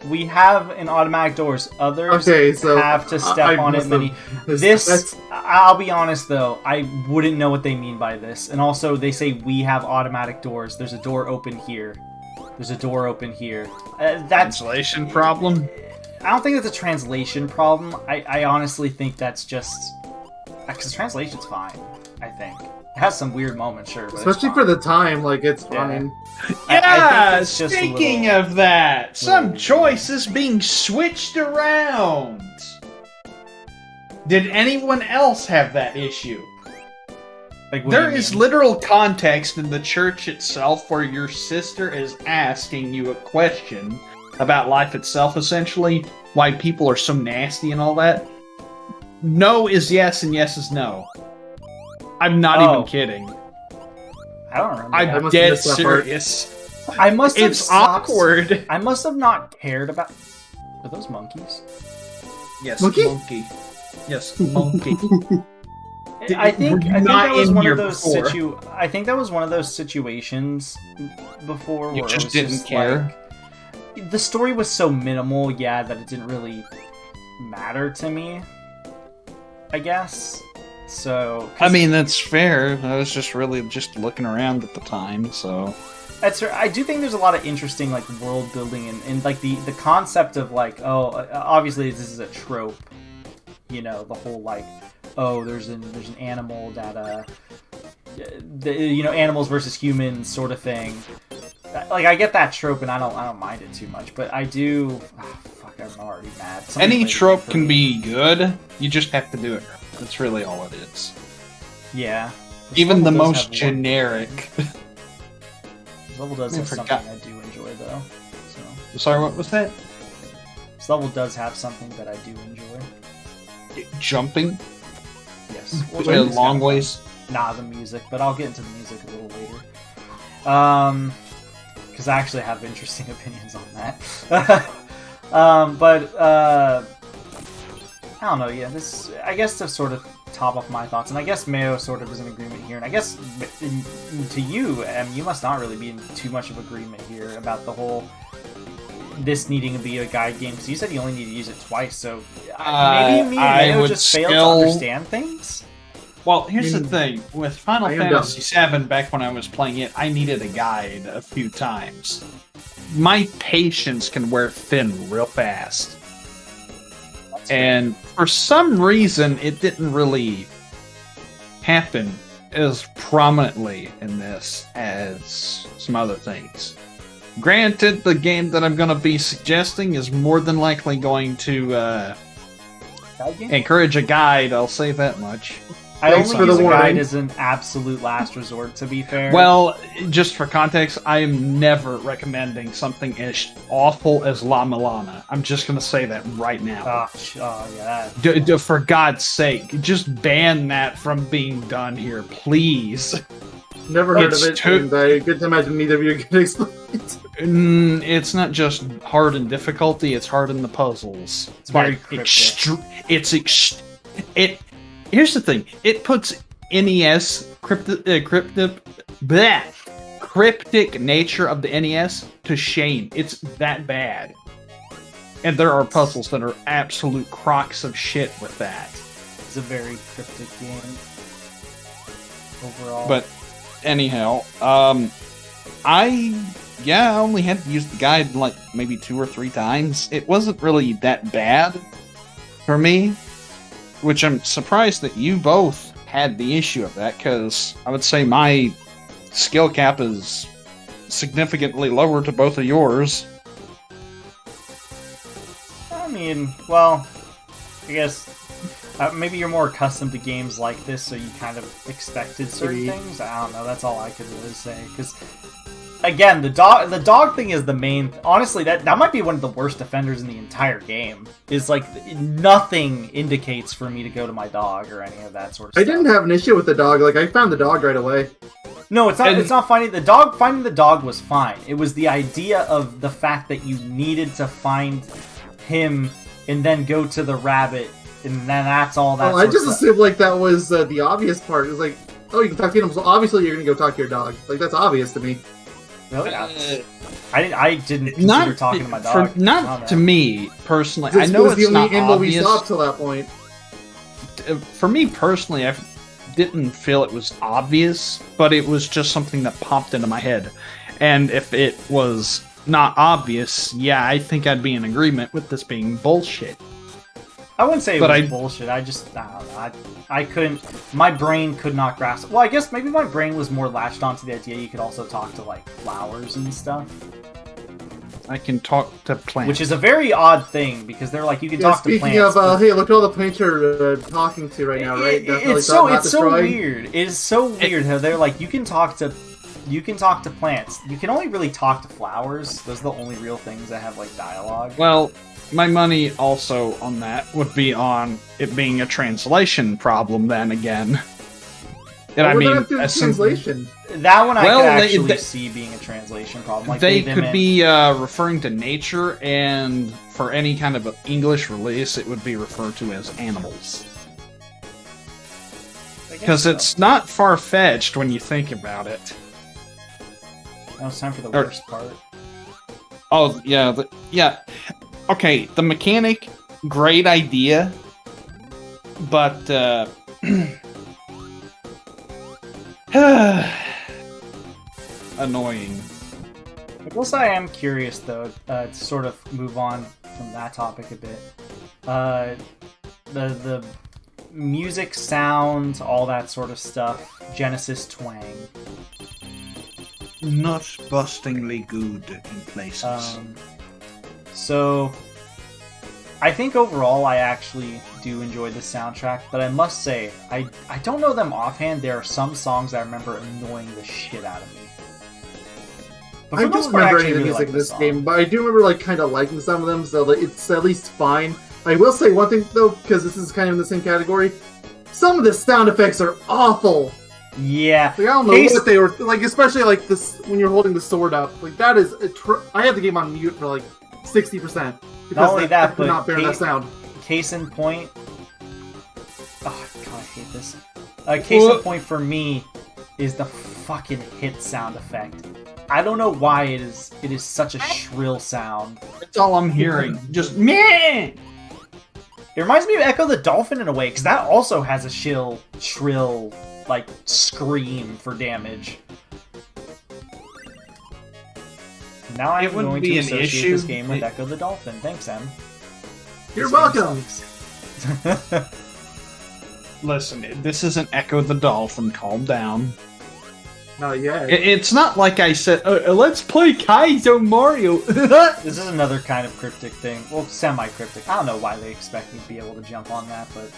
We have an automatic doors. Others so have to step on it. I'll be honest though, I wouldn't know what they mean by this. And also, they say we have automatic doors. There's a door open here. There's a door open here. That's Translation problem? I don't think that's a translation problem. I honestly think that's just because translation's fine. I think it has some weird moments, sure, but especially for the time, like it's fine. Yeah, I think it's just speaking of that, some choices being switched around. Did anyone else have that issue? Like, what There do you is mean? literal context in the church itself where your sister is asking you a question about life itself, essentially, why people are so nasty and all that. No is yes and yes is no. I'm not even kidding. I don't remember. I'm must dead have missed that part. serious. I must have It's stopped- awkward. I must have not cared about. Are those monkeys? Yes, Monkey? monkey. Yes, monkey. I think Were you that not was in one here of those before? I think that was one of those situations before You where just it was didn't just care? like, the story was so minimal, yeah, that it didn't really matter to me. I guess. So. I mean, that's fair. I was just really just looking around at the time, so. That's I do think there's a lot of interesting like world building and like the concept of like obviously this is a trope, you know, the whole like there's an animal that animals versus humans sort of thing. Like I get that trope and I don't mind it too much, but I do. Fuck, I'm already mad. Somebody Any played the trope game for can me. be good. You just have to do it. That's really all it is. Yeah. This Even the level does most have one- generic. This level does I have forgot. something I do enjoy though. So Sorry, what was that? this level does have something that I do enjoy. Jumping? Yes. Well, A it's long kind of ways? fun. Nah, the music, but I'll get into the music a little later. Because I actually have interesting opinions on that. I don't know. Yeah, this. I guess to sort of top off my thoughts, and I guess Mayo sort of is in agreement here, and I guess to you, you must not really be in too much of agreement here about the whole this needing to be a guide game because you said you only need to use it twice, so maybe me and I Mayo would just failed to still- understand things. Well, here's the thing. With Final I am Fantasy VII, back when I was playing it, I needed a guide a few times. My patience can wear thin real fast. And for some reason, it didn't really happen as prominently in this as some other things. Granted, the game that I'm going to be suggesting is more than likely going to Guide game? encourage a guide, I'll say that much. I Thanks only for the use a guide warning. as an absolute last resort, to be fair. Well, just for context, I am never recommending something as awful as La Milana. I'm just going to say that right now. yeah. For God's sake, just ban that from being done here, please. Never heard It's of it, too- and I get to imagine neither of you can explain it. It's not just hard in difficulty; it's hard in the puzzles. It's very Like, cryptic. Here's the thing: it puts NES cryptic nature of the NES to shame. It's that bad, and there are puzzles that are absolute crocks of shit with that. It's a very cryptic game overall. But anyhow, I only had to use the guide like maybe 2 or 3 times. It wasn't really that bad for me, which I'm surprised that you both had the issue of that, because I would say my skill cap is significantly lower to both of yours. I mean, well, I guess maybe you're more accustomed to games like this, so you kind of expected certain Maybe. things. I don't know. That's all I could really say. Because again, the dog thing is the main. Honestly, that might be one of the worst offenders in the entire game. Is like nothing indicates for me to go to my dog or any of that sort of I stuff. didn't have an issue with the dog. Like, I found the dog right away. No, it's not. And- It's not finding the dog. Finding the dog was fine. It was the idea of the fact that you needed to find him and then go to the rabbit, and then that's all that. Well, I just assumed, like, that was the obvious part. It was like, oh, you can talk to animals, so obviously you're gonna go talk to your dog. Like, that's obvious to me. Really? I didn't consider Not talking to my dog. not to me personally. This I know was it's the not only animal we obvious. saw up till that point. For me personally, I didn't feel it was obvious, but it was just something that popped into my head. And if it was not obvious, yeah, I think I'd be in agreement with this being bullshit. I wouldn't say it was bullshit. I don't know. I couldn't. My brain could not grasp. Well, I guess maybe my brain was more latched onto the idea you could also talk to like flowers and stuff. I can talk to plants, which is a very odd thing because they're like you can talk to plants. Speaking of, hey, look at all the plants you're talking to right now, right? It's so weird. It is so weird how they're like you can talk to plants. You can only really talk to flowers. Those are the only real things that have like dialogue. Well, my money also on that would be on it being a translation problem. Then again, and I mean, a translation. That one I could actually see being a translation problem. Like they could be referring to nature, and for any kind of English release, it would be referred to as animals. Because it's not far-fetched when you think about it. Now it's time for the worst part. Oh, yeah. Yeah. Okay, the mechanic, great idea, but annoying. I guess I am curious, though, to sort of move on from that topic a bit. The music, sound, all that sort of stuff, Genesis twang. Not bustingly good in places. So, I think overall I actually do enjoy the soundtrack, but I must say, I don't know them offhand. There are some songs I remember annoying the shit out of me. I don't remember any of the music in this game, but I do remember like kind of liking some of them, so it's at least fine. I will say one thing though, because this is kind of in the same category. Some of the sound effects are awful. Yeah, like, I don't know what they were like, especially like this when you're holding the sword up. Like that is, I had the game on mute for like 60% because not only that, I could not bear that sound. Case in point. Oh god, I hate this. Case in point for me is the fucking hit sound effect. I don't know why it is such a shrill sound. That's all I'm hearing. Just meh. It reminds me of Echo the Dolphin in a way, because that also has a shrill, like, scream for damage. Now I'm going to associate this game with Echo the Dolphin. Thanks, Em. You're welcome! Listen, this isn't Echo the Dolphin. Calm down. Not yet. It's not like I said, let's play Kaizo Mario. This is another kind of cryptic thing. Well, semi-cryptic. I don't know why they expect me to be able to jump on that, but...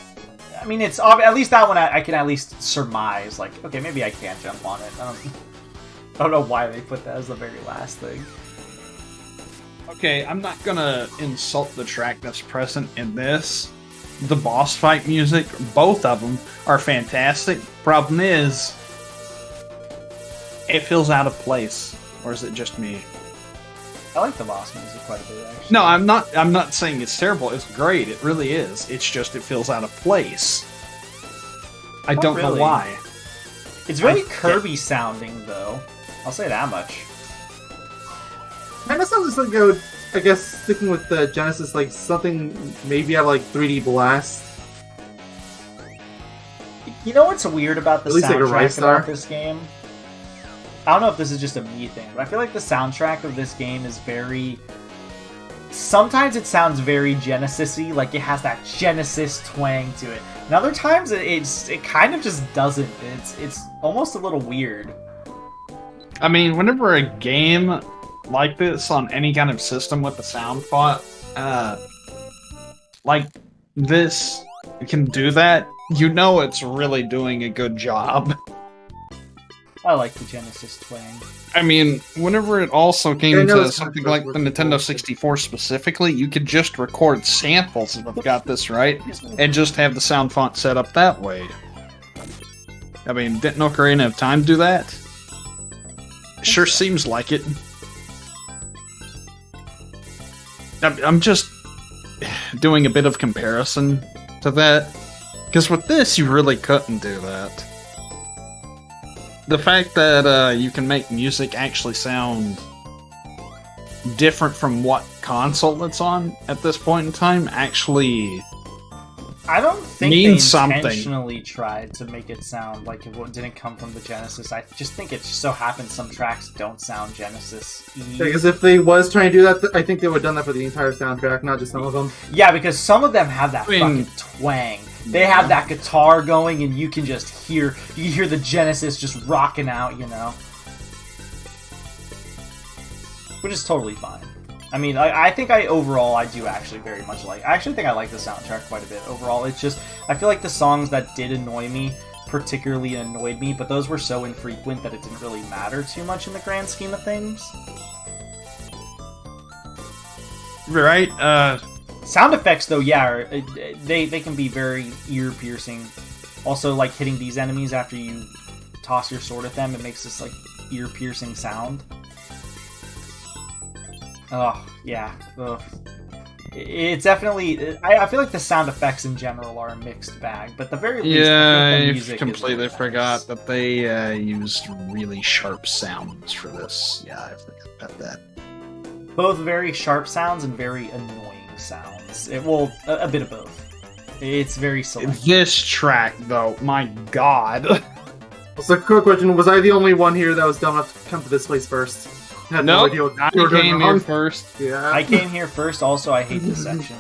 I mean, it's... At least that one I can at least surmise. Like, okay, maybe I can jump on it. I don't know why they put that as the very last thing. Okay, I'm not gonna insult the track that's present in this. The boss fight music, both of them, are fantastic. Problem is... it feels out of place, or is it just me? I like the boss music quite a bit, actually. No, I'm not saying it's terrible. It's great. It really is. It's just it feels out of place. I don't know why. It's very Kirby sounding, though. I'll say that much. Kind of sounds like I guess sticking with the Genesis, like something maybe out of like 3D Blast. You know what's weird about the soundtrack about this game? I don't know if this is just a me thing, but I feel like the soundtrack of this game is very... Sometimes it sounds very Genesis-y, like it has that Genesis twang to it. And other times it kind of just doesn't. It's almost a little weird. I mean, whenever a game like this on any kind of system with the sound font, like this can do that, you know it's really doing a good job. I like the Genesis twang. I mean, whenever it also came to something like the Nintendo 64 specifically, you could just record samples if I've got this right, and just have the sound font set up that way. I mean, didn't Ocarina have time to do that? Sure seems like it. I'm just doing a bit of comparison to that, because with this, you really couldn't do that. the fact that you can make music actually sound different from what console it's on at this point in time actually I don't think means they something. intentionally tried to make it sound like it didn't come from the Genesis. I just think it just so happens some tracks don't sound Genesis-y. Because if they was trying to do that, I think they would have done that for the entire soundtrack, not just some of them. Yeah, because some of them have that fucking twang. They have that guitar going, and you can just hear the Genesis just rocking out, you know, which is totally fine. I mean, I think overall I do actually very much like. I actually think I like the soundtrack quite a bit overall. It's just I feel like the songs that did annoy me particularly annoyed me, but those were so infrequent that it didn't really matter too much in the grand scheme of things. Right. Sound effects, though, yeah, they can be very ear-piercing. Also, like, hitting these enemies after you toss your sword at them, it makes this, like, ear-piercing sound. Oh, yeah. Ugh. It's definitely... I feel like the sound effects in general are a mixed bag, but the very least, I think the music completely is really forgot nice. that they used really sharp sounds for this. Yeah, I forgot about that. Both very sharp sounds and very annoying sounds. A bit of both. It's very selective. This track, though, my god. So, quick question: was I the only one here that was dumb enough to come to this place first? Had no idea what I you were doing came wrong. here first. Yeah, I came here first. Also, I hate this section.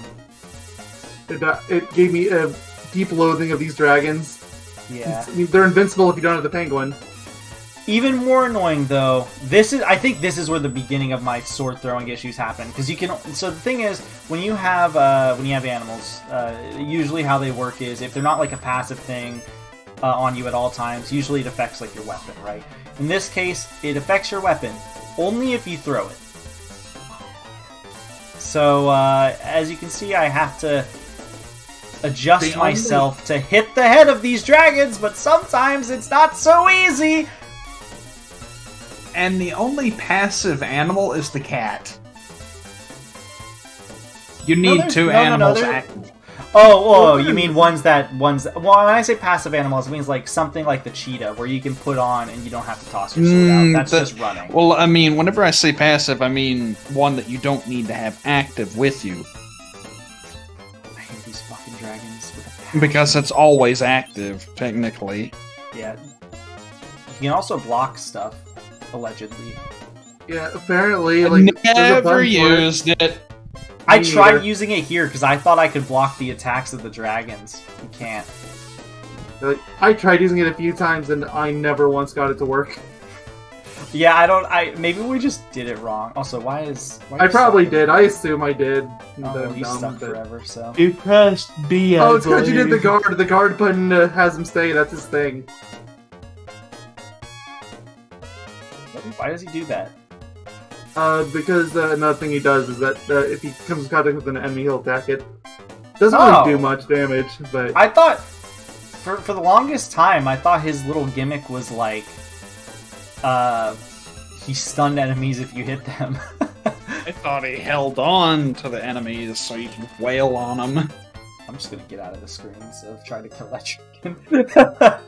It gave me a deep loathing of these dragons. Yeah. They're invincible if you don't have the penguin. Even more annoying, though, I think this is where the beginning of my sword throwing issues happen, because you can. So the thing is, when you have animals, usually how they work is if they're not like a passive thing on you at all times, usually it affects like your weapon, right? In this case, it affects your weapon only if you throw it. So as you can see, I have to adjust myself to hit the head of these dragons, but sometimes it's not so easy. And the only passive animal is the cat. You need two animals active. Oh, you mean ones that... Well, when I say passive animals, it means like something like the cheetah, where you can put on and you don't have to toss your sword out. That's just running. Well, I mean, whenever I say passive, I mean one that you don't need to have active with you. I hate these fucking dragons with a passion. Because it's always active, technically. Yeah. You can also block stuff, allegedly. Yeah, apparently. Like, Never used it. I tried using it here because I thought I could block the attacks of the dragons. You can't. I tried using it a few times and I never once got it to work. Yeah, maybe we just did it wrong. Also, why I probably did. I assume I did. Oh, he's stuck forever, so. You pressed B. Oh, it's because you did the guard. The guard button has him stay. That's his thing. Why does he do that? Because another thing he does is that if he comes in contact with an enemy, he'll attack it. Doesn't really do much damage, but... I thought, for the longest time, I thought his little gimmick was like, he stunned enemies if you hit them. I thought he held on to the enemies so you can wail on them. I'm just gonna get out of the screen instead of trying to kill that dragon.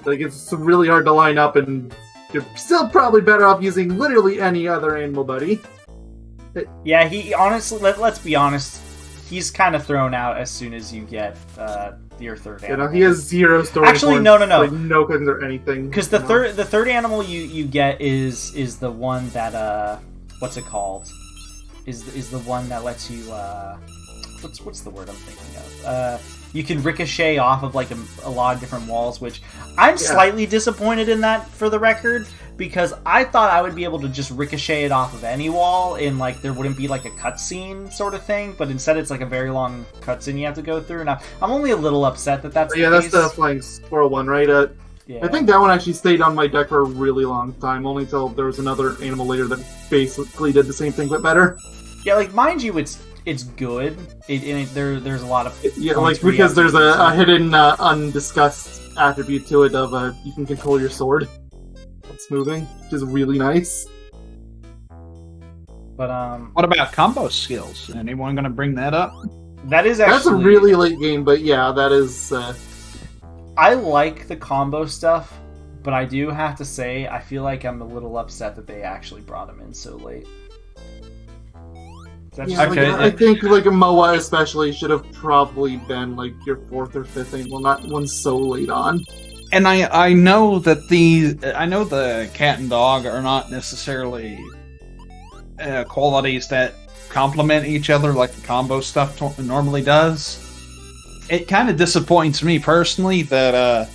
Like, it's really hard to line up, and you're still probably better off using literally any other animal buddy. Yeah, he honestly, let's be honest, he's kind of thrown out as soon as you get your third animal. You know, he has zero story. Actually, no. Like, no questions or anything. Because the third animal you get is the one that what's it called? Is the one that lets you what's the word I'm thinking of? You can ricochet off of like a lot of different walls, which I'm slightly disappointed in that, for the record, because I thought I would be able to just ricochet it off of any wall and like there wouldn't be like a cutscene sort of thing, but instead it's like a very long cutscene you have to go through, and I'm only a little upset that that's the case. That's the Flying Squirrel one, right? Yeah. I think that one actually stayed on my deck for a really long time, only until there was another animal later that basically did the same thing but better. Yeah, like, mind you, it's good. There's a lot of because there's a hidden undiscussed attribute to it of you can control your sword. It's moving, which is really nice. But what about combo skills? Anyone gonna bring that up? That's a really late game, but yeah, that is. I like the combo stuff, But I do have to say, I feel like I'm a little upset that they actually brought him in so late. Yeah, okay. I think like a MOA especially should have probably been like your 4th or 5th thing. Well, not one so late on. And I know that the cat and dog are not necessarily qualities that complement each other like the combo stuff normally does. It kind of disappoints me personally that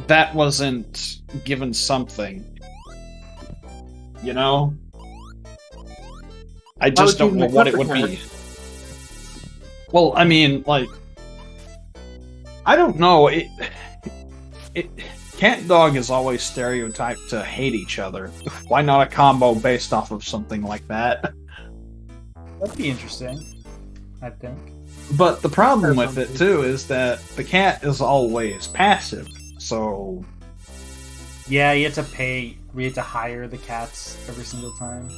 that wasn't given something. You know? I just don't know what it would be. Well, I mean, like, I don't know. Cat and dog is always stereotyped to hate each other. Why not a combo based off of something like that? That'd be interesting, I think. But the problem with it, too, is that the cat is always passive, so... Yeah, you have to pay... We have to hire the cats every single time.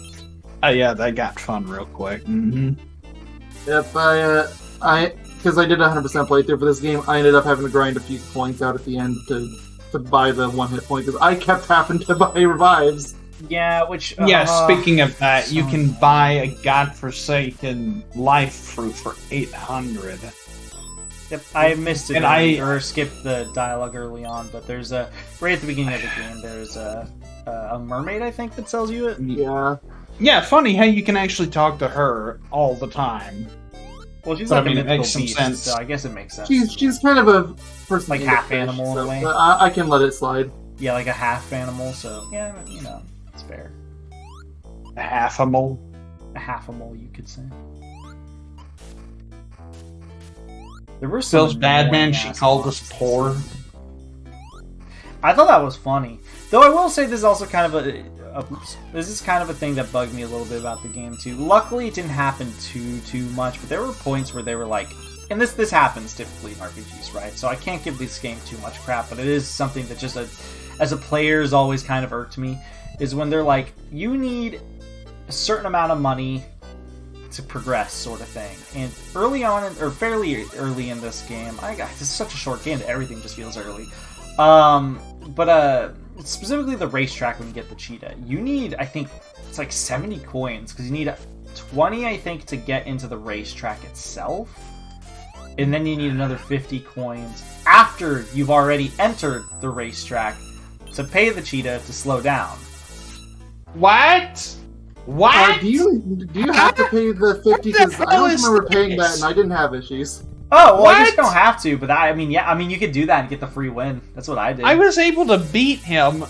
Yeah, that got fun real quick. Mm-hmm. Yep, because I did 100% playthrough for this game, I ended up having to grind a few points out at the end to buy the 1 hit point, because I kept having to buy revives. Yeah, which... yeah, speaking of that, you can buy a godforsaken life fruit for 800. Yep, I missed it or skipped the dialogue early on, but there's a... Right at the beginning of the game, there's a mermaid, I think, that sells you it. Yeah. Yeah, funny how you can actually talk to her all the time. Well, she's like a mythical beast, so I guess it makes sense. She's kind of a person like half animal in a way. I can let it slide. Yeah, like a half animal, so yeah, you know, it's fair. A half-a-mole? A half-a-mole, you could say. There were some Phil's bad man, she called us poor. I thought that was funny. Though I will say this is also kind of this is kind of a thing that bugged me a little bit about the game too. Luckily it didn't happen too much, but there were points where they were like, and this happens typically in RPGs, right? So I can't give this game too much crap, but it is something that just as a player has always kind of irked me, is when they're like, you need a certain amount of money to progress, sort of thing. And early on, or fairly early in this game, this is such a short game that everything just feels early. But specifically the racetrack when you get the cheetah, you need, I think, it's like 70 coins, because you need 20, I think, to get into the racetrack itself. And then you need another 50 coins after you've already entered the racetrack to pay the cheetah to slow down. What? What? Do you have to pay the 50? Because I don't remember paying that, and I didn't have issues. Oh, well, I just don't have to, but I mean, you could do that and get the free win. That's what I did. I was able to beat him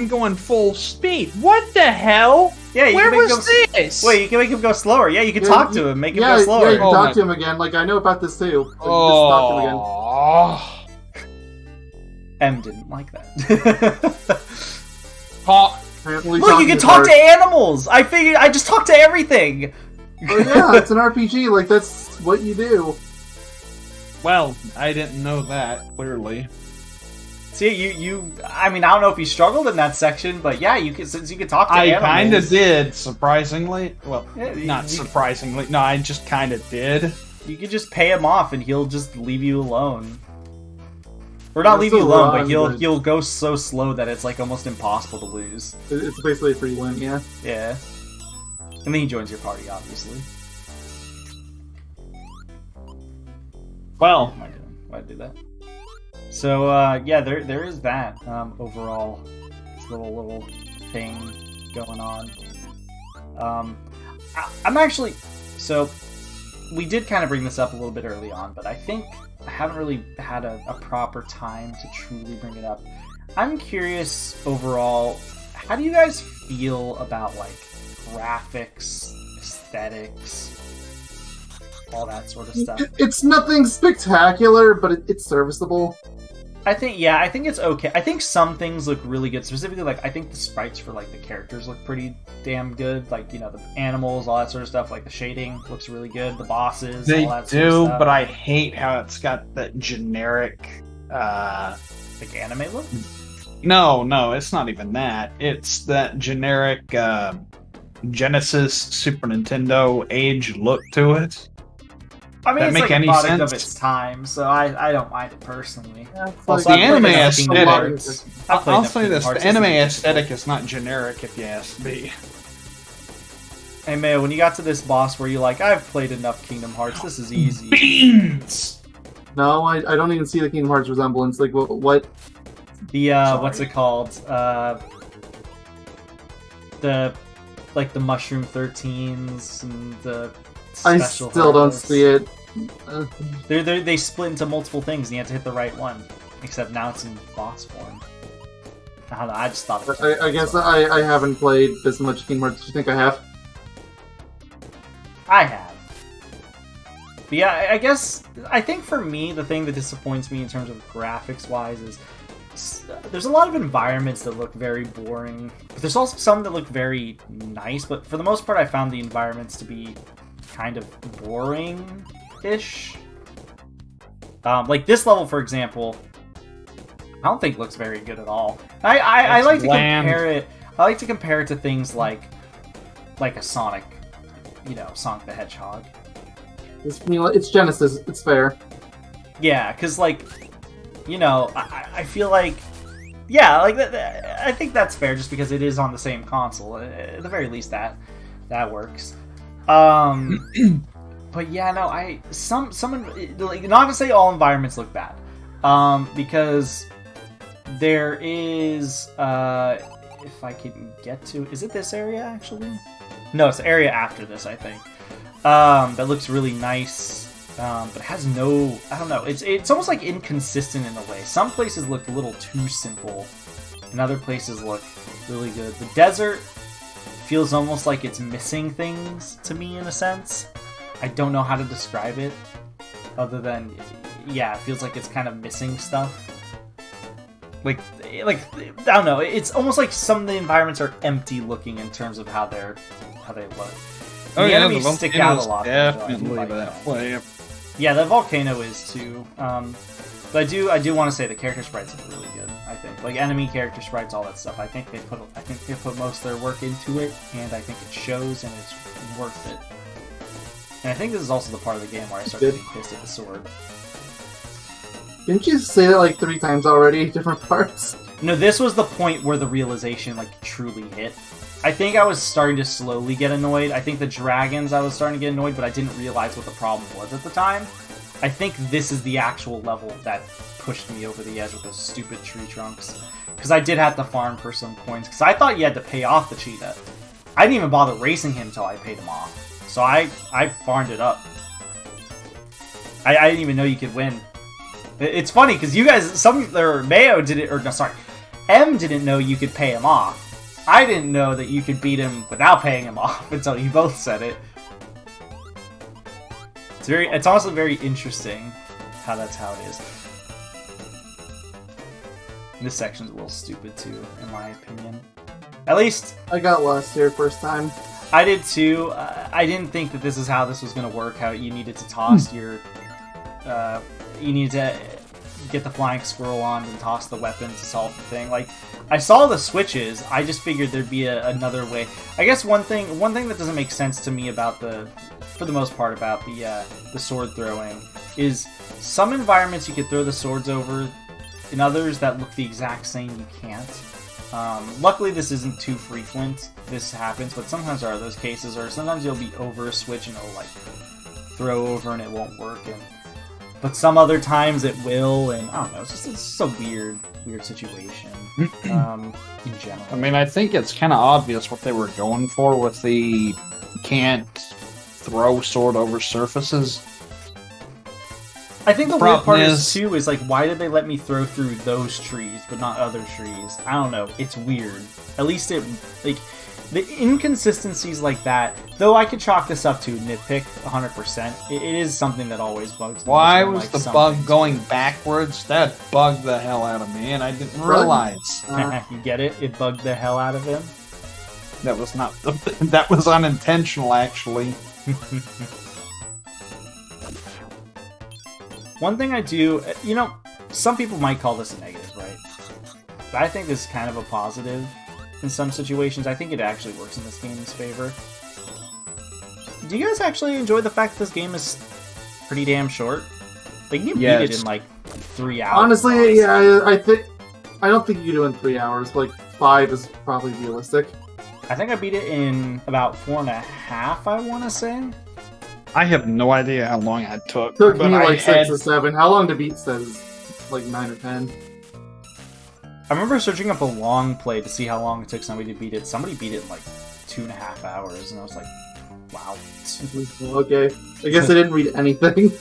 going full speed. What the hell? Yeah, Where was this? Wait, you can make him go slower. Yeah, you can talk to him, make him go slower. Yeah, you can talk to him again. Like, I know about this too. Like, just talk to him again. M didn't like that. Look, you can talk to animals! I just talked to everything! Oh yeah, it's an RPG, like, that's what you do. Well, I didn't know that, clearly. See, I mean, I don't know if you struggled in that section, but yeah, since you could talk to animals. I kinda did, surprisingly. Well, not surprisingly. No, I just kinda did. You could just pay him off and he'll just leave you alone. Or not leave you alone, but he'll go so slow that it's like almost impossible to lose. It's basically a free win, yeah. Yeah. And then he joins your party, obviously. Well, why'd I do that? So yeah, there is that overall this little thing going on. I'm actually, so we did kind of bring this up a little bit early on, but I think I haven't really had a proper time to truly bring it up. I'm curious overall, how do you guys feel about like graphics, aesthetics, all that sort of stuff? It's nothing spectacular, but it's serviceable. I think it's okay. I think some things look really good. Specifically, like, I think the sprites for, like, the characters look pretty damn good. Like, you know, the animals, all that sort of stuff. Like, the shading looks really good. The bosses, all that sort of stuff. But I hate how it's got that generic, like, anime look? No, it's not even that. It's that generic, Genesis, Super Nintendo age look to it. I mean, that it's make like any a product sense? of its time, so I don't mind it personally. Yeah, Also, the I've played anime enough Kingdom aesthetic- Hearts. I've played I'll enough say Kingdom this: Hearts. the anime This isn't aesthetic difficult. is not generic, if you ask me. Hey Mayo, when you got to this boss where you're like, I've played enough Kingdom Hearts, this is easy. Beans. No, I don't even see the Kingdom Hearts resemblance. Like, what? The Sorry. what's it called? The like the Mushroom 13s and the I special still don't harvests. see it. They split into multiple things, and you have to hit the right one. Except now it's in boss form. I don't know. I just thought it was I guess I haven't played this much Kingdom Hearts. Do you think I have? I have. But yeah, I think for me, the thing that disappoints me in terms of graphics-wise is there's a lot of environments that look very boring, but there's also some that look very nice, but for the most part I found the environments to be kind of boring-ish. Like this level, for example, I don't think looks very good at all. I like to compare it. I like to compare it to things like a Sonic, Sonic the Hedgehog. It's Genesis. It's fair. Yeah, because I feel like, yeah, like I think that's fair, just because it is on the same console. At the very least, that works. But yeah, no, some not to say all environments look bad, because there is if I can get to, is it this area actually? No, it's the area after this, I think. That looks really nice. But has no, I don't know, it's almost like inconsistent in a way. Some places look a little too simple, and other places look really good. The desert feels almost like it's missing things to me in a sense. I don't know how to describe it, other than, yeah, it feels like it's kind of missing stuff. Like I don't know, it's almost like some of the environments are empty looking in terms of how they look. Oh, the enemies stick out a lot. Definitely like that way. Yeah, the volcano is too. But I do want to say the character sprites are really good. I think like enemy character sprites, all that stuff. I think they put most of their work into it, and I think it shows, and it's worth it. And I think this is also the part of the game where I start getting pissed at the sword. Didn't you say that like 3 times already? Different parts. No, this was the point where the realization truly hit. I think I was starting to slowly get annoyed. I think the dragons I was starting to get annoyed, but I didn't realize what the problem was at the time. I think this is the actual level that pushed me over the edge with those stupid tree trunks. Because I did have to farm for some coins, because I thought you had to pay off the cheetah. I didn't even bother racing him until I paid him off. So I farmed it up. I didn't even know you could win. It's funny, because you guys, Mayo didn't, or no, sorry, M didn't know you could pay him off. I didn't know that you could beat him without paying him off until you both said it. It's honestly very interesting how that's how it is. This section's a little stupid too, in my opinion. At least I got lost here first time. I did too. I didn't think that this is how this was going to work. How you needed to toss your, you need to get the flying squirrel on and toss the weapon to solve the thing. Like, I saw the switches. I just figured there'd be another way. I guess one thing that doesn't make sense to me about for the most part, about the sword throwing is some environments you could throw the swords over. In others that look the exact same, you can't. Luckily, this isn't too frequent. This happens, but sometimes there are those cases, or sometimes you'll be over a switch and it'll like throw over and it won't work. But some other times it will, and I don't know. It's just a weird situation in general. I mean, I think it's kind of obvious what they were going for with the can't throw sword over surfaces. I think the weird part is too is like, why did they let me throw through those trees but not other trees? I don't know. It's weird. At least it like the inconsistencies like that. Though I could chalk this up to nitpick 100%. It is something that always bugs me. Why was the bug going backwards? That bugged the hell out of me, and I didn't realize. You get it? It bugged the hell out of him. That was not. That was unintentional, actually. One thing I do, some people might call this a negative, right? But I think this is kind of a positive in some situations. I think it actually works in this game's favor. Do you guys actually enjoy the fact that this game is pretty damn short. Like you beat it in like 3 hours. Honestly, yeah, I don't think you can do it in 3 hours. Like 5 is probably realistic. I think I beat it in about 4.5. I want to say. I have no idea how long it took. Took me like 6 or 7. How long to beat says like 9 or 10. I remember searching up a long play to see how long it took somebody to beat it. Somebody beat it in like 2.5 hours, and I was like, wow. Okay. I guess I didn't read anything.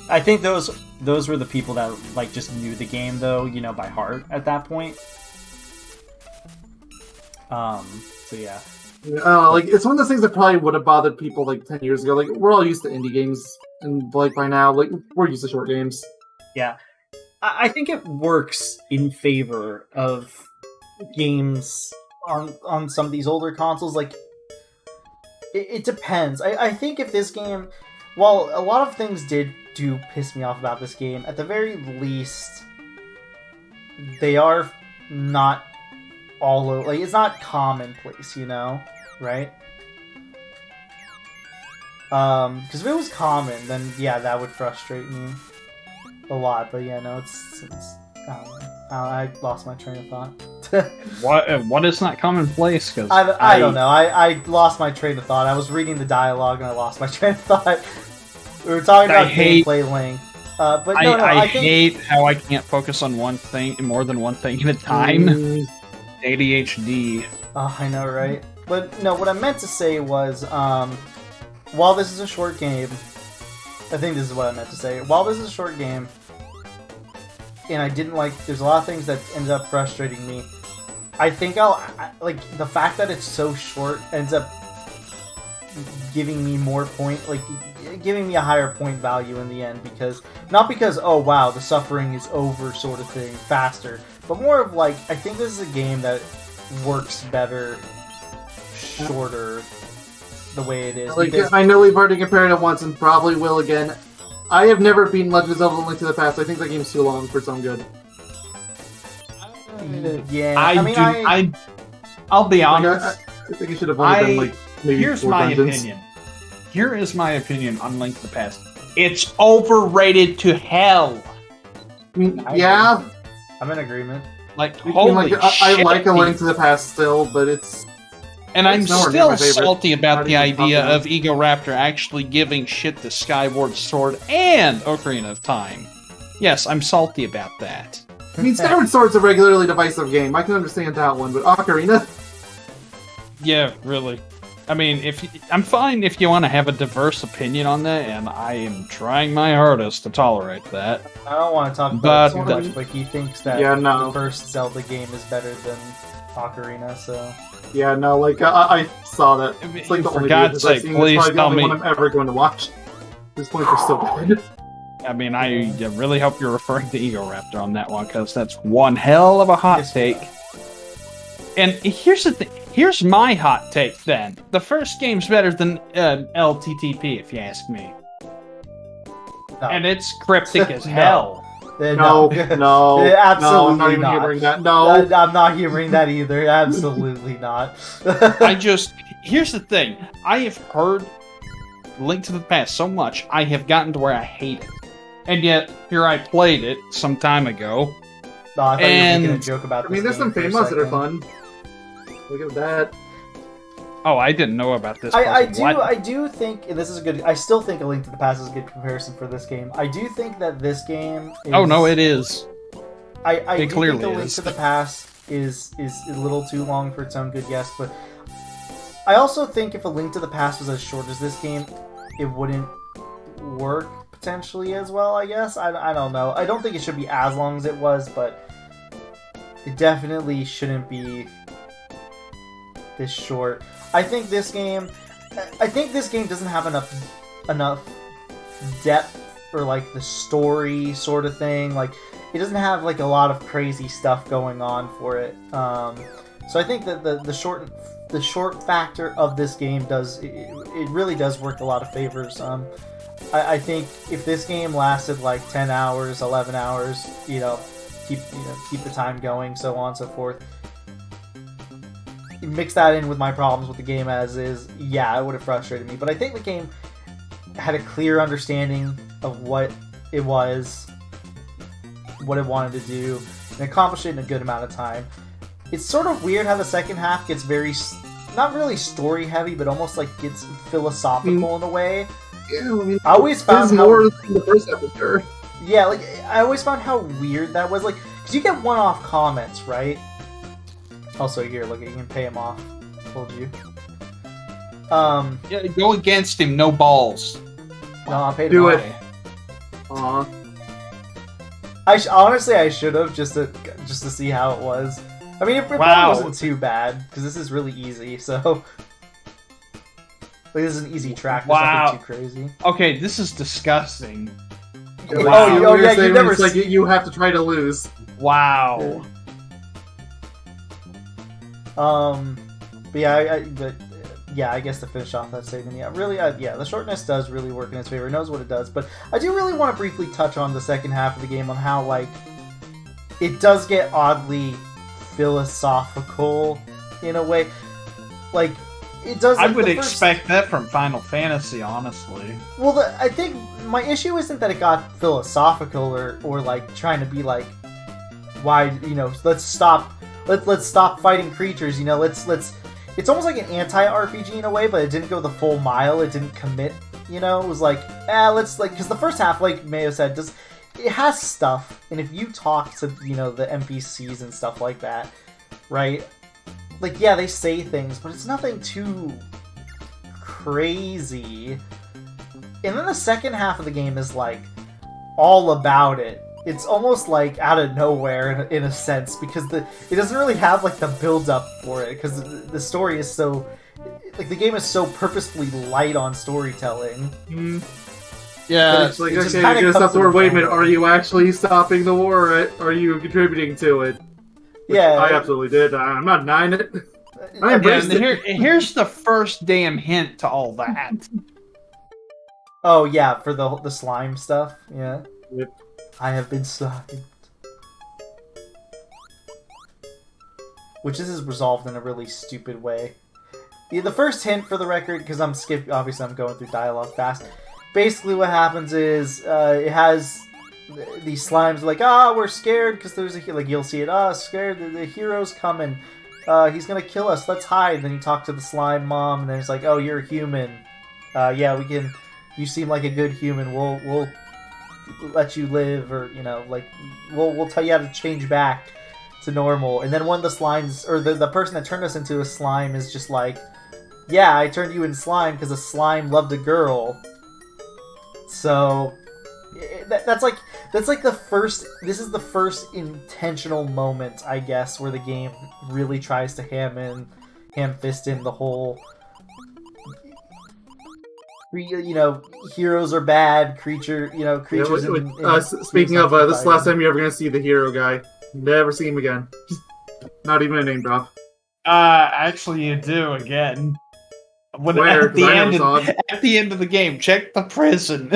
I think those were the people that like just knew the game though, you know, by heart at that point. So yeah. Like it's one of those things that probably would have bothered people like 10 years ago. Like we're all used to indie games, and like by now, like we're used to short games. Yeah. I think it works in favor of games on some of these older consoles. Like, it depends. I think if this game, while a lot of things do piss me off about this game, at the very least, they are not all over. Like, it's not commonplace, you know, right? Because if it was common, then yeah, that would frustrate me a lot. But yeah, no, it's I lost my train of thought. What is not commonplace? Because I don't know. I lost my train of thought. I was reading the dialogue and I lost my train of thought. We were talking about gameplay length. But no, I think... hate how I can't focus on one thing, more than one thing at a time. ADHD. Oh, I know, right? But no, what I meant to say was, while this is a short game, I think this is what I meant to say. While this is a short game, and I didn't like, there's a lot of things that ended up frustrating me. I think like, the fact that it's so short ends up giving me more point, like, giving me a higher point value in the end, because, not because, oh wow, the suffering is over sort of thing, faster, but more of like, I think this is a game that works better, shorter, the way it is. Like, I know we've already compared it once and probably will again. I have never beaten Legend of Zelda: Link to the Past. I think that game's too long for some good. Yeah, I'll be honest. I think it should have only been like maybe Here's 4 my dungeons. opinion. Here is my opinion on Link to the Past. It's overrated to hell. I mean, yeah. I'm in agreement. Like, I mean, holy like, shit. I like A Link to the Past still, but it's... And I'm It's nowhere near my still favorite. salty about Not the even idea popular. of Ego Raptor actually giving shit to Skyward Sword and Ocarina of Time. Yes, I'm salty about that. I mean, Skyward Sword's a regularly divisive game. I can understand that one, but Ocarina... Yeah, really. I mean, I'm fine if you want to have a diverse opinion on that, and I am trying my hardest to tolerate that. I don't want to talk about But, it too much, but he thinks that the first Zelda game is better than Ocarina, so... Yeah, no, like, I saw that. It's like the For only God's video I've sake, seen. please It's probably the tell only me. one I'm ever going to watch. These points are so good. I mean, I really hope you're referring to Ego Raptor on that one, because that's one hell of a hot take. And here's the thing. Here's my hot take, then. The first game's better than LTTP, if you ask me. No. And it's cryptic as hell. No, absolutely I'm not even not. hearing that. No. I'm not hearing that either. Absolutely not. Here's the thing. I have heard Link to the Past so much, I have gotten to where I hate it. And yet, here I played it some time ago. No, I thought you were making a joke about this. I mean, there's some game famous for a that are second. fun. Look at that. Oh, I didn't know about this. I What? do think, and this is a good, I still think A Link to the Past is a good comparison for this game. I do think that this game is... Oh, no, it is. I do clearly think A Link is. to the Past is a little too long for its own good, yes, but I also think if A Link to the Past was as short as this game, it wouldn't work potentially as well, I guess. I don't know. I don't think it should be as long as it was, but it definitely shouldn't be this short. I think this game doesn't have enough depth or like the story sort of thing. Like it doesn't have like a lot of crazy stuff going on for it. So I think that the short factor of this game it really does work a lot of favors. I think if this game lasted like 10 hours, 11 hours, keep the time going, so on and so forth. Mix that in with my problems with the game as is, yeah, it would have frustrated me. But I think the game had a clear understanding of what it was, what it wanted to do, and accomplished it in a good amount of time. It's sort of weird how the second half gets very, not really story heavy, but almost like gets philosophical in a way. Yeah, I mean, I always found more than the first episode. Yeah, like I always found how weird that was. Like, because you get one-off comments, right? Also, here, look, you can pay him off. Told you. Yeah, go against him. No balls. No, I paid him Do off. it. Aw. Honestly, I should have just to see how it was. I mean, it probably wasn't too bad because this is really easy. So, like, this is an easy track. There's nothing too crazy. Okay, this is disgusting. Oh yeah, you never. It's like you have to try to lose. Wow. But yeah, I guess to finish off that statement, yeah, really, yeah, the shortness does really work in its favor. It knows what it does, but I do really want to briefly touch on the second half of the game on how, like, it does get oddly philosophical in a way. Like, it does. Like, I would expect that from Final Fantasy, honestly. Well, I think my issue isn't that it got philosophical or like trying to be like, why, you know, let's stop fighting creatures. You know, let's. It's almost like an anti-RPG in a way, but it didn't go the full mile. It didn't commit. You know, it was like, let's like, because the first half, like Mayo said, it has stuff, and if you talk to, you know, the NPCs and stuff like that, right? Like, yeah, they say things, but it's nothing too crazy. And then the second half of the game is, like, all about it. It's almost, like, out of nowhere, in a sense, because it doesn't really have, like, the build-up for it, because the story is so... Like, the game is so purposefully light on storytelling. Yeah, it's like, okay, you're gonna stop the war. Wait a minute, are you actually stopping the war, or are you contributing to it? Which I absolutely did. I'm not denying it. I embraced it. Here's the first damn hint to all that. Oh yeah, for the slime stuff. Yeah. Yep. I have been slimed. Which this is resolved in a really stupid way. The first hint, for the record, because obviously I'm going through dialogue fast. Basically, what happens is it has. These slimes are like, we're scared because there's like, you'll see it, scared, the hero's coming, he's gonna kill us, let's hide. Then you talk to the slime mom, and then it's like, oh, you're a human, yeah, we can, you seem like a good human, we'll let you live, or, you know, like, we'll tell you how to change back to normal. And then one of the slimes, or the person that turned us into a slime is just like, yeah, I turned you into slime because a slime loved a girl. So that's like the first. This is the first intentional moment, I guess, where the game really tries to ham fist in the whole. You know, heroes are bad. Creatures. Speaking of, this is the last time you're ever gonna see the hero guy. Never see him again. Not even a name drop. Actually, you do again. At the end of the game, check the prison.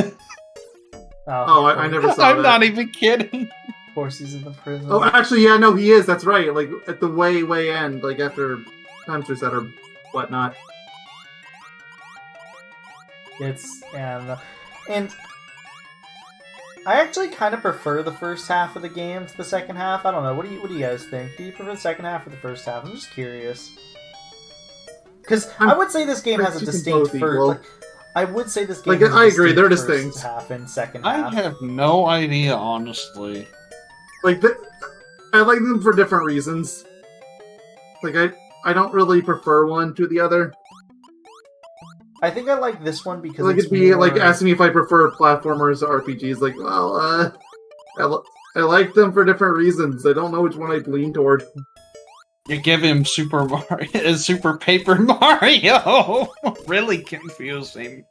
I never saw that. I'm not even kidding. Of course he's in the prison. Oh, actually, yeah, no, he is. That's right. Like, at the way end, like, after time's reset or whatnot. And I actually kind of prefer the first half of the game to the second half. I don't know. What do you guys think? Do you prefer the second half or the first half? I'm just curious. Because I would say this game has a distinct first. I would say this game. Like, I agree, they're distinct. Half and second half. I have no idea, honestly. Like, I like them for different reasons. Like, I don't really prefer one to the other. I think I like this one because like, it'd be like asking me if I prefer platformers or RPGs. Like, well, I like them for different reasons. I don't know which one I'd lean toward. You give him Super Mario, Super Paper Mario. Really confusing.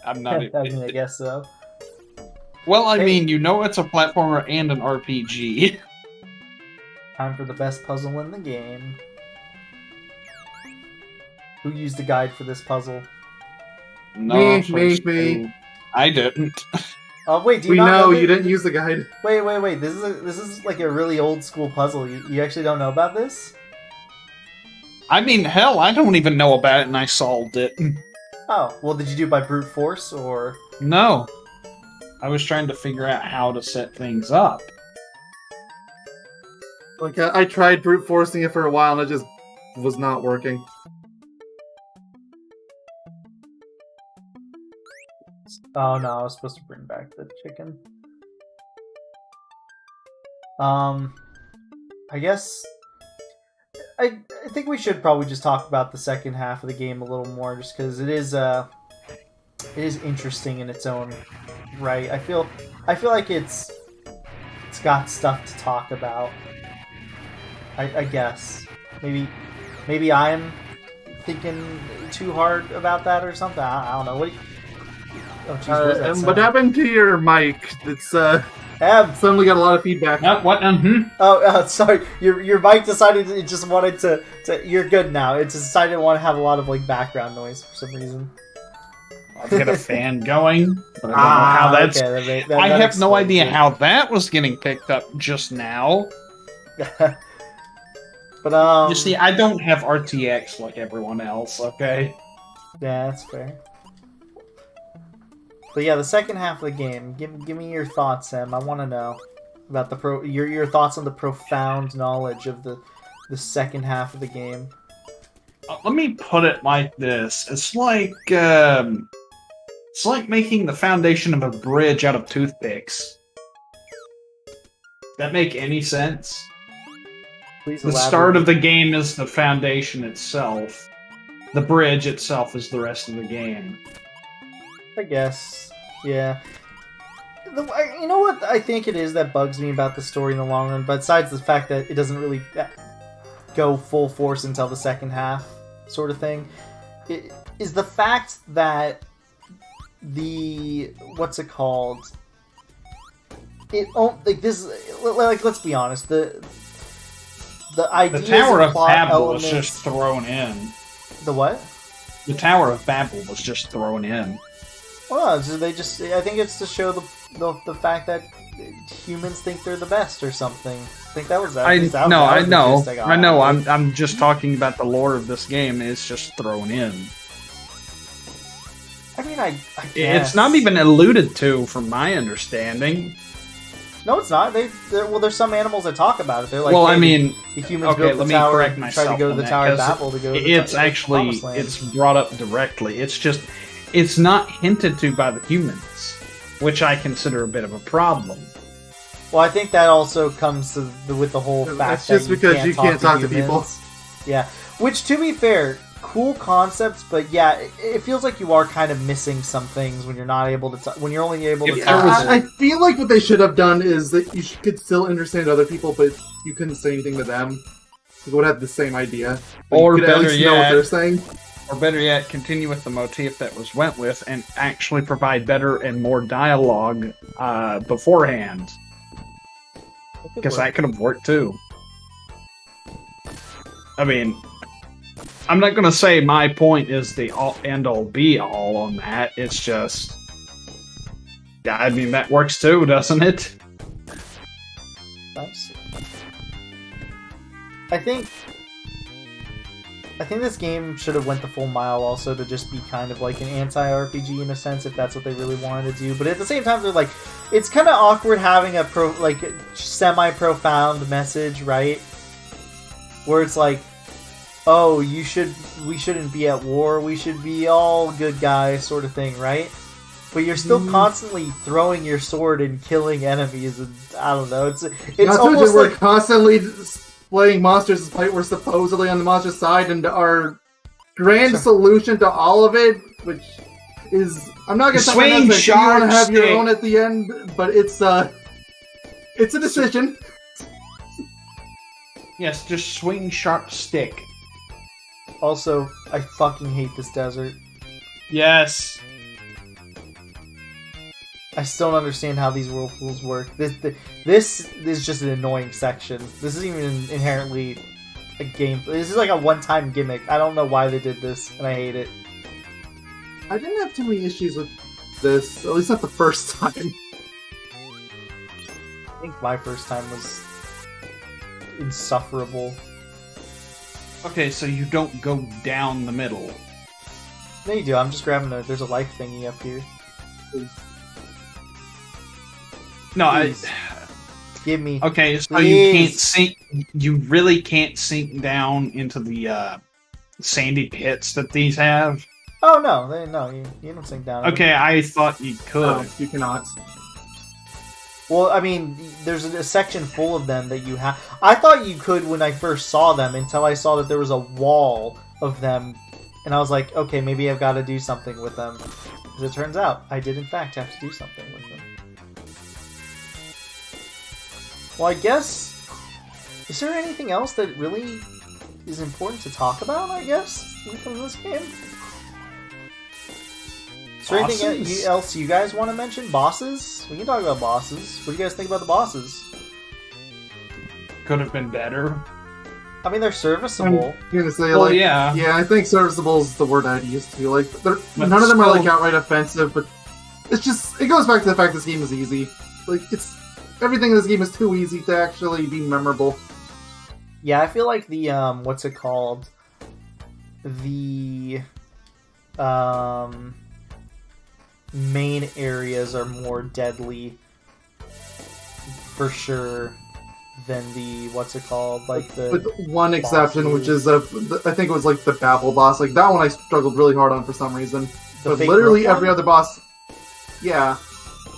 I'm not. I guess so. Well, I mean, you know, it's a platformer and an RPG. Time for the best puzzle in the game. Who used a guide for this puzzle? No, me. I didn't. Wait, do you we not know you didn't use the guide. Wait. This is like a really old school puzzle. You actually don't know about this? I mean, hell, I don't even know about it, and I solved it. Oh, well, did you do it by brute force, or...? No. I was trying to figure out how to set things up. Like, I tried brute forcing it for a while, and it just was not working. Oh, no, I was supposed to bring back the chicken. I guess... I think we should probably just talk about the second half of the game a little more, just because it is interesting in its own right. I feel like it's got stuff to talk about. I guess maybe I'm thinking too hard about that or something. I don't know. What what happened to your mic? It's suddenly got a lot of feedback. What? Oh, sorry. Your mic decided it just wanted to. You're good now. It decided to want to have a lot of like background noise for some reason. I've got a fan going, but I don't know how that's. Okay, I have no idea how that was getting picked up just now. But you see, I don't have RTX like everyone else. Okay. Yeah, that's fair. But yeah, the second half of the game. Give me your thoughts, Sam. I want to know about your thoughts on the profound knowledge of the second half of the game. Let me put it like this: it's like making the foundation of a bridge out of toothpicks. Does that make any sense? Please the elaborate. start of the game is the foundation itself. The bridge itself is the rest of the game. I guess. Yeah. You know what I think it is that bugs me about the story in the long run, besides the fact that it doesn't really go full force until the second half, sort of thing, is the fact that what's it called? Let's be honest, the ideas the Tower of Babel elements, was just thrown in. The what? The Tower of Babel was just thrown in. Well, so I think it's to show the fact that humans think they're the best or something. I think that was that. I know. I'm just talking about the lore of this game. It's just thrown in. I mean, I guess. It's not even alluded to, from my understanding. No, it's not. There's some animals that talk about it. They're like, well, hey, I mean, the humans okay, built let the me tower correct and myself. tried to go to the Tower of Babel to go to the it's actually Promised Land. it's brought up directly. It's just it's not hinted to by the humans, which I consider a bit of a problem. Well, I think that also comes with the whole fact that's just because you can't talk to people. Yeah, which, to be fair, cool concepts, but yeah, it feels like you are kind of missing some things when you're not able to when you're only able to. I feel like what they should have done is that you could still understand other people, but you couldn't say anything to them. You would have the same idea, or you could better at least yet, know what they're saying. Or better yet, continue with the motif that was went with and actually provide better and more dialogue beforehand. Because that could have worked too. I mean, I'm not going to say my point is the end-all be-all on that. It's just... Yeah, I mean, that works too, doesn't it? Nice. I think this game should have went the full mile also to just be kind of like an anti-RPG in a sense, if that's what they really wanted to do. But at the same time, they're like, it's kind of awkward having a semi-profound message, right? Where it's like, oh, we shouldn't be at war, we should be all good guys, sort of thing, right? But you're still constantly throwing your sword and killing enemies, and I don't know, it's almost we're constantly playing monsters despite we're supposedly on the monster side, and our grand solution to all of it, which is, I'm not gonna say you want to have your own at the end, but it's a decision. Yes, just swing sharp stick. Also, I fucking hate this desert. Yes. I still don't understand how these whirlpools work. This is just an annoying section. This isn't even inherently a game. This is like a one-time gimmick. I don't know why they did this, and I hate it. I didn't have too many issues with this, at least not the first time. I think my first time was insufferable. Okay, so you don't go down the middle. No, you do. I'm just grabbing there's a life thingy up here. No, Please. Give me. Okay, so Please. you can't sink. You really can't sink down into the sandy pits that these have. Oh no, you don't sink down. Okay, I thought you could. No, you cannot. Well, I mean, there's a section full of them that you have. I thought you could when I first saw them until I saw that there was a wall of them, and I was like, okay, maybe I've got to do something with them. As it turns out, I did in fact have to do something with them. Well, I guess, is there anything else that really is important to talk about, I guess, when it comes to this game? Is there anything else you guys want to mention? Bosses? We can talk about bosses. What do you guys think about the bosses? Could have been better. I mean, they're serviceable. I'm gonna say, Well, like, yeah. I think serviceable is the word I'd use too. Like, But none of them are like still- outright offensive, but it's just, it goes back to the fact this game is easy. Like, everything in this game is too easy to actually be memorable. Yeah, I feel like the, what's it called? The, main areas are more deadly, for sure, than the, what's it called? Like the... With one exception, bosses. which is, I think it was like the Babel boss. Like, that one I struggled really hard on for some reason. The But fake literally rope every one? other boss... Yeah.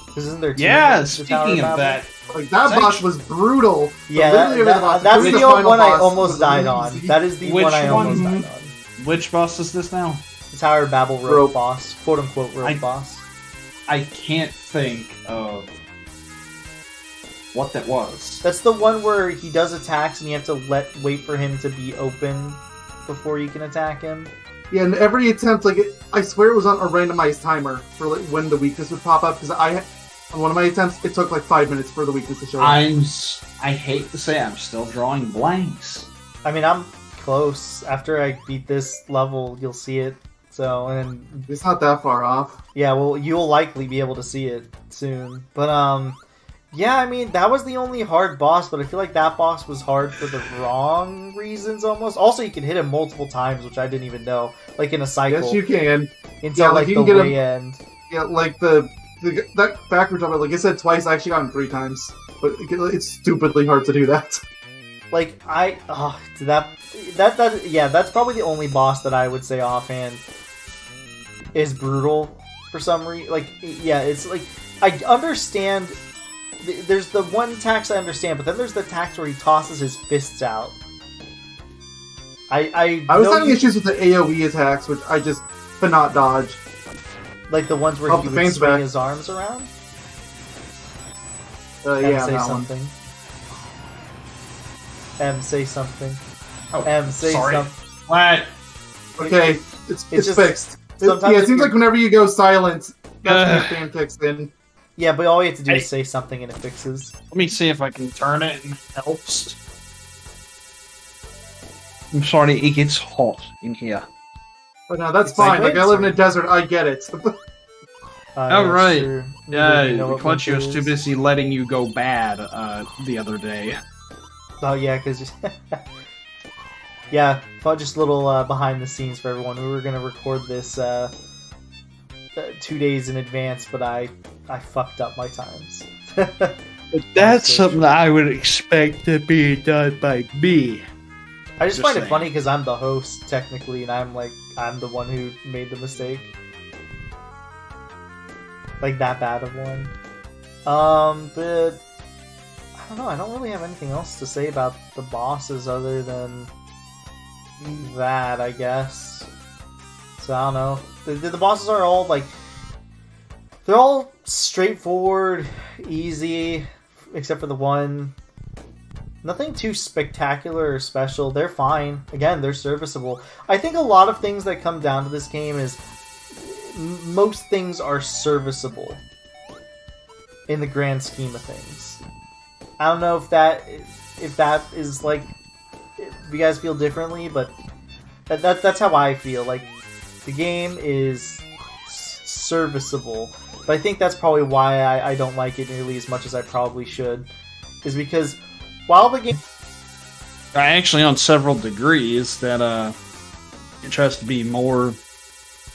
Because isn't there two Yeah, in the Tower speaking of Babel? that, Like, that Thanks. boss was brutal. But Yeah, literally every other boss, that's including the final one I boss, almost was died on. easy. That is the Which one I almost one? died on. which boss is this now? The Tower Babel rope Rope. boss. Quote-unquote rope I- boss. I can't think of what that was. That's the one where he does attacks and you have to wait for him to be open before you can attack him. Yeah, and every attempt, like, I swear it was on a randomized timer for like when the weakness would pop up, because on one of my attempts, it took like 5 minutes for the weakness to show up. I hate to say I'm still drawing blanks. I mean, I'm close. After I beat this level, you'll see it. So, and It's not that far off. yeah, well, you'll likely be able to see it soon. But, yeah, I mean, that was the only hard boss, but I feel like that boss was hard for the wrong reasons almost. Also, you can hit him multiple times, which I didn't even know. Like in a cycle. Yes, you can. Until, Yeah, like, you the can get way end. Yeah, like that backwards jump, like I said twice, I actually got him 3 times. But it's stupidly hard to do that. Like, yeah, that's probably the only boss that I would say offhand is brutal for some reason. Like, yeah, it's like, I understand, there's the one tax I understand, but then there's the tax where he tosses his fists out. I was know having issues with the AoE attacks, which I just could not dodge. like the ones where Oh, he the would pain's swing back. his arms around. Yeah, say that something. Say something. Oh, Say sorry. something. What? one. Okay, it's just- fixed. sometimes Yeah, it if seems you're- like whenever you go silent, that's when Ugh. the fan kicks in. Yeah, but all you have to do is Hey. say something and it fixes. Let me see if I can turn it and it helps. I'm sorry, it gets hot in here. But no, that's It's like fine. Like, I winter. live in a desert, I get it. Oh, right. Sure. You Yeah, really know what Clutchy was winter too is. busy letting you go bad the other day. Oh yeah, because yeah, just a little behind the scenes for everyone. We were gonna record this 2 days in advance, but I fucked up my times. But that's something that I would expect to be done by me. I just Just find it saying. funny because I'm the host technically, and I'm the one who made the mistake. Like that bad of one. But I don't know. I don't really have anything else to say about the bosses other than that, I guess. So I don't know. The bosses are all like, they're all straightforward, easy, except for the one. Nothing too spectacular or special. They're fine. Again, they're serviceable. I think a lot of things that come down to this game is most things are serviceable in the grand scheme of things. I don't know if that is like, if you guys feel differently, but that's how I feel. Like, the game is serviceable, but I think that's probably why I don't like it nearly as much as I probably should, is because while the game Actually, on several degrees, that it tries to be more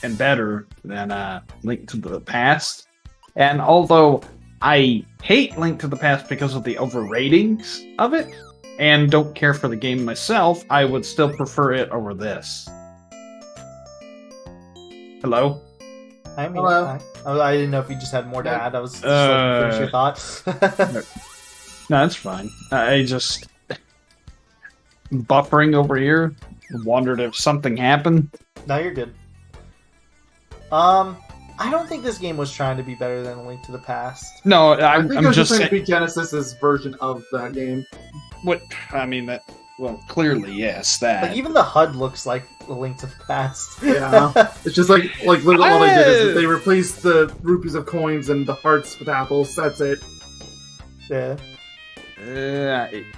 and better than Link to the Past. And although I hate Link to the Past because of the overratings of it, and don't care for the game myself, I would still prefer it over this. Hello? I mean, Hello. I didn't know if you just had more to add. I was just like, finish your thought. No, that's fine. I just buffering over here. Wondered if something happened. No, you're good. I don't think this game was trying to be better than Link to the Past. No, I think it I'm was just trying to saying. be Genesis's version of that game. What I mean that. Well, clearly yes. That. Like even the HUD looks like the Link to the Past. Yeah, it's just like literally all they did is they replaced the rupees of coins and the hearts with apples. That's it. Yeah.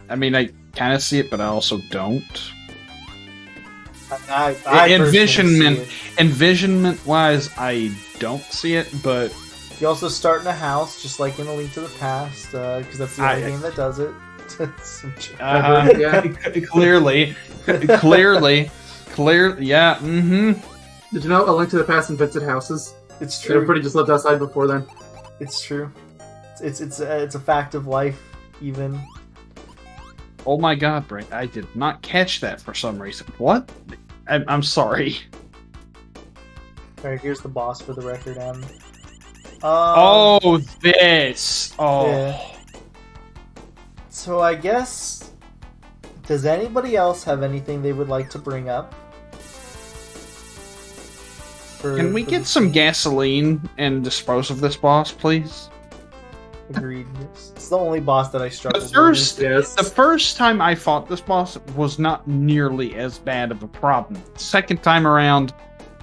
I mean, I kind of see it, but I also don't. I Envisionment, envisionment-wise, I don't see it, but you also start in a house, just like in A Link to the Past, because that's the only game that does it. Yeah. clearly, yeah. Mm-hmm. Did you know A Link to the Past invented houses? It's They true. were pretty just lived outside before then. It's true. It's a fact of life, even. Oh my God, Brent! I did not catch that for some reason. What? I'm sorry. All right, here's the boss for the record, M. Oh, this. Oh. Yeah. So I guess, does anybody else have anything they would like to bring up? Can we get some gasoline and dispose of this boss, please? Agreed. It's the only boss that I struggled The first time I fought this boss was not nearly as bad of a problem. Second time around,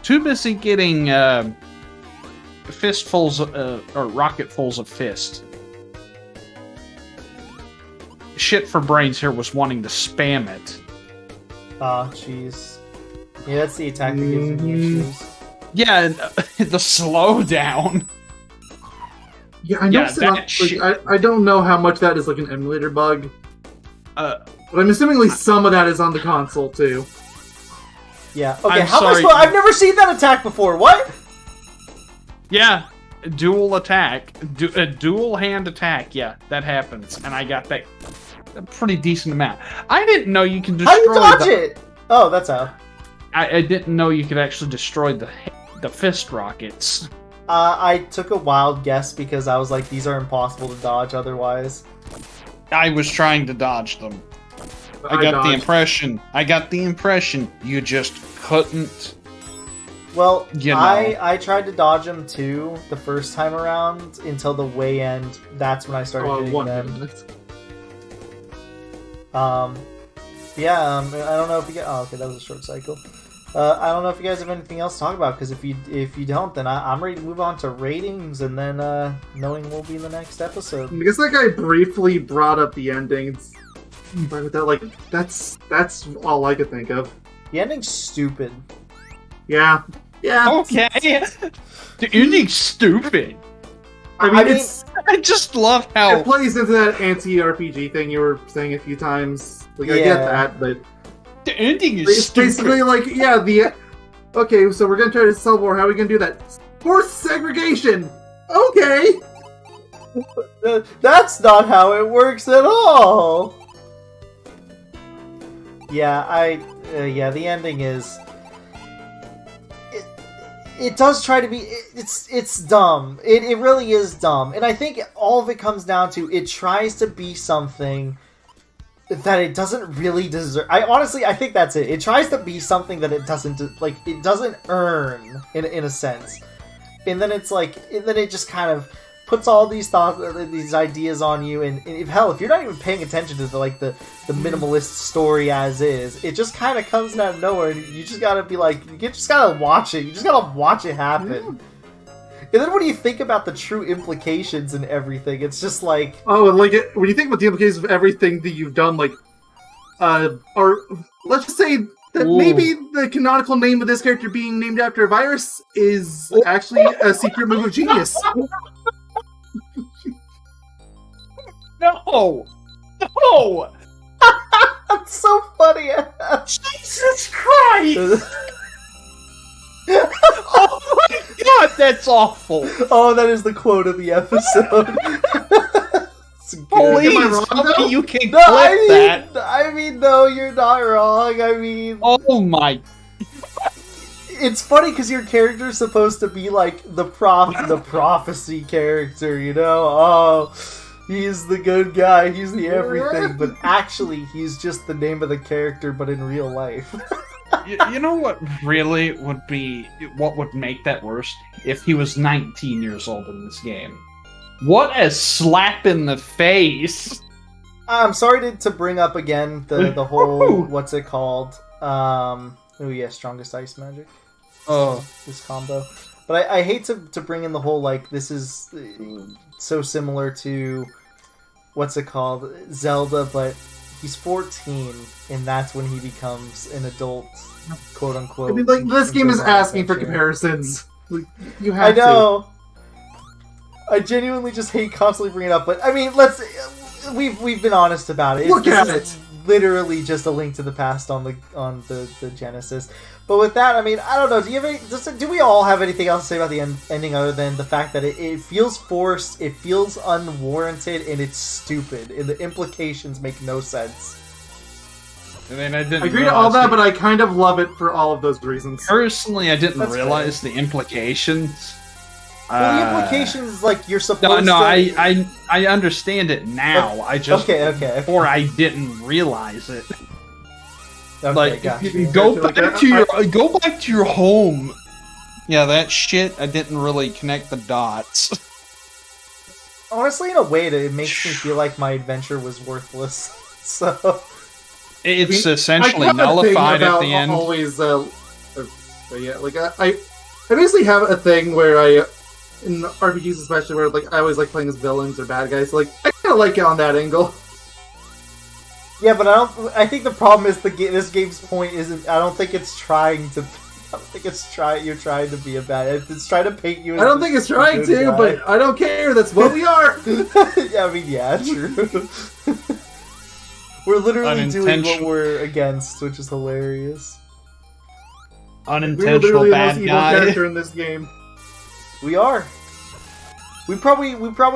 too busy getting fistfuls or rocketfuls of fist. Shit for brains here was wanting to spam it. Oh, jeez. Yeah, that's the attack that gives me issues. Yeah, and, the slowdown. Yeah, I noticed I don't know how much that is like an emulator bug. But I'm assuming some of that is on the console too. Yeah. Okay. I'm sorry. I've never seen that attack before. What? Yeah, dual attack, dual hand attack. Yeah, that happens, and I got that a pretty decent amount. I didn't know you can destroy. How do you dodge it? Oh, that's how. I didn't know you could actually destroy the fist rockets. I took a wild guess because I was like, these are impossible to dodge otherwise. I was trying to dodge them. I got the impression you just couldn't. Well, You know. I tried to dodge them too the first time around until the way end. That's when I started hitting them. Yeah. I don't know if you get. Oh, okay, that was a short cycle. I don't know if you guys have anything else to talk about, because if you don't, then I'm ready to move on to ratings, and then knowing we'll be in the next episode. I guess that guy briefly brought up the endings, but with that, that's all I could think of. The ending's stupid. Yeah. Okay, the ending's stupid. I mean, I just love how it plays into that anti-RPG thing you were saying a few times. I get that, but the ending is it's stupid. basically okay, so we're gonna try to solve war. How are we gonna do that? Forced segregation. Okay. That's not how it works at all. Yeah, the ending is. It does try to be. It's dumb. It really is dumb, and I think all of it comes down to it tries to be something that it doesn't really deserve. I think that's it. It tries to be something that it doesn't it doesn't earn in a sense, and then it just kind of puts all these thoughts, these ideas on you, and if you're not even paying attention to the minimalist story as is, it just kind of comes out of nowhere, and you just gotta be like, you just gotta watch it. You just gotta watch it happen. And then when you think about the true implications and everything, it's just like... Oh, and when you think about the implications of everything that you've done, or let's just say that maybe the canonical name of this character being named after a virus is actually a secret move of genius. No! That's so funny! Jesus Christ! Oh my god, that's awful! Oh, that is the quote of the episode. Please, Am I wrong, tell though? me you can No, clip that. I mean, no, you're not wrong. I mean, Oh my... it's funny because your character's supposed to be like the prophecy character, you know? Oh, he's the good guy, he's the everything, but actually he's just the name of the character, but in real life. You know what really would be... What would make that worse? If he was 19 years old in this game. What a slap in the face! I'm sorry to bring up again the whole, what's it called? Oh yeah, strongest ice magic. Oh, This combo. But I hate to bring in the whole, like, this is so similar to, what's it called, Zelda, but he's 14, and that's when he becomes an adult, quote-unquote. I mean, like, this game is asking for comparisons. Like, you I have to. know! I genuinely just hate constantly bringing it up, but, I mean, we've been honest about it. Look at This is it! literally just a Link to the Past on the Genesis. But with that, I mean, I don't know. Do you have do we all have anything else to say about the ending other than the fact that it feels forced, it feels unwarranted, and it's stupid, and the implications make no sense. I mean, I didn't. I agree to all that, but I kind of love it for all of those reasons. Personally, I didn't That's realize the implications. Well, the implications, like, you're supposed to... No, I understand it now. I just... Okay. Before I didn't realize it. Okay, Like, gotcha. go back to your home. Yeah, that shit, I didn't really connect the dots. Honestly, in a way, it makes me feel like my adventure was worthless. So... It's I essentially have a thing nullified at about the end. Always, yeah, like I basically have a thing where I, in RPGs especially, where like I always like playing as villains or bad guys. So, like, I kind of like it on that angle. Yeah, but I think the problem is this game's point isn't... I don't think it's trying to... I don't think you're trying to be a bad... It's trying to paint you as I don't think it's trying good to, guy. but I don't care. That's what we are. Yeah, I mean, yeah, true. We're literally doing what we're against, which is hilarious. We're Unintentional literally the most bad evil guy. character in this game. We are. We probably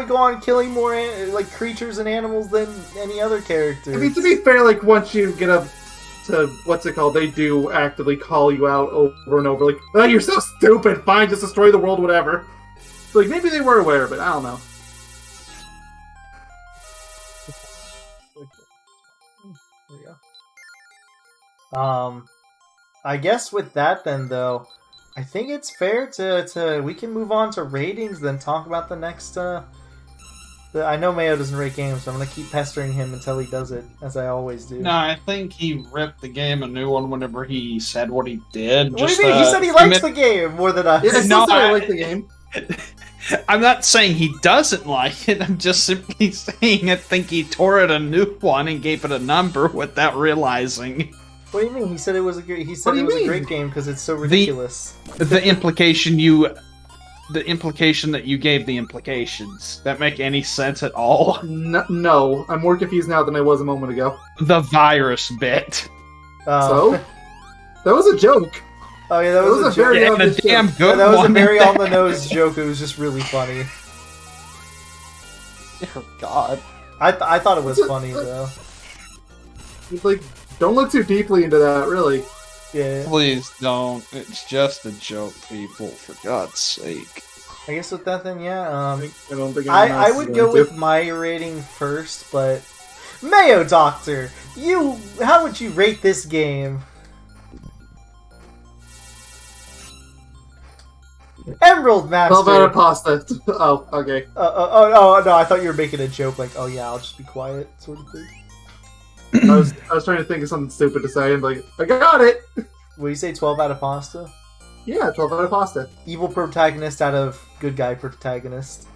go on killing more like creatures and animals than any other character. I mean, to be fair, like once you get up to what's it called, they do actively call you out over and over. Like, oh, you're so stupid. Fine, just destroy the world, whatever. So, like, maybe they were aware, but I don't know. There we go. I guess with that then, though, I think it's fair to we can move on to ratings, then talk about the next. I know Mayo doesn't rate games, so I'm gonna keep pestering him until he does it, as I always do. No, I think he ripped the game a new one whenever he said what he did. What do you mean? He said he likes the game more than us. Yeah, I No, still say I I- like the game. I'm not saying he doesn't like it. I'm just simply saying I think he tore it a new one and gave it a number without realizing. What do you mean? He said it was a great. He said What do it you was a mean? great game because it's so ridiculous. The implication that you gave the implications. That make any sense at all? No, I'm more confused now than I was a moment ago. The virus bit. So? That was a joke. Oh yeah, that was a joke. very Yeah, and a obvious damn joke. good That was a one. very on the nose joke. It was just really funny. Oh, God. I thought it was funny though. It's like, don't look too deeply into that, really. Yeah. Please don't. It's just a joke, people. For God's sake. I guess with that then, yeah. I don't think anyone I else would is go going to. with my rating first, but Mayo Doctor, how would you rate this game? Emerald 12 out of Master. pasta. Oh, okay. Oh no! I thought you were making a joke, like, oh yeah, I'll just be quiet, sort of thing. I was trying to think of something stupid to say, and like, I got it! What do you say? 12 out of pasta. Yeah, 12 out of pasta. Evil protagonist out of good guy protagonist.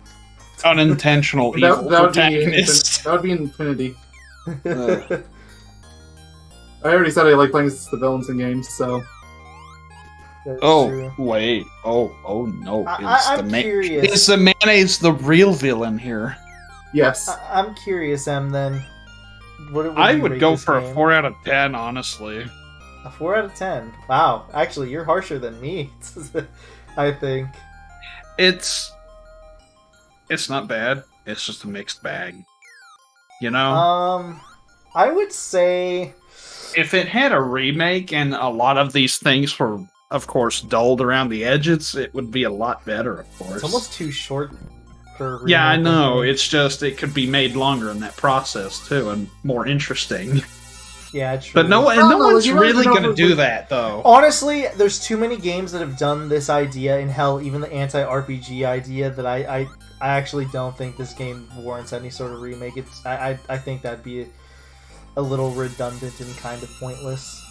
Unintentional evil protagonist. That would be Infinity. Ugh. I already said I like playing as the villains in games, so... That's Oh, true. wait. Oh no. I'm curious. Is the mayonnaise the real villain here? Yes. I'm curious, Em. Then, what would I you would rate go this for game? a 4 out of 10, honestly. A 4 out of 10. Wow. Actually, you're harsher than me, I think. It's not bad. It's just a mixed bag. You know? I would say... If it had a remake and a lot of these things were, of course, dulled around the edges, it would be a lot better, of course. It's almost too short for a remake. Yeah, I know. It's just, it could be made longer in that process, too, and more interesting. Yeah, true. But no one's really going to do that, though. Honestly, there's too many games that have done this idea, and hell, even the anti-RPG idea, that I actually don't think this game warrants any sort of remake. I think that'd be a little redundant and kind of pointless.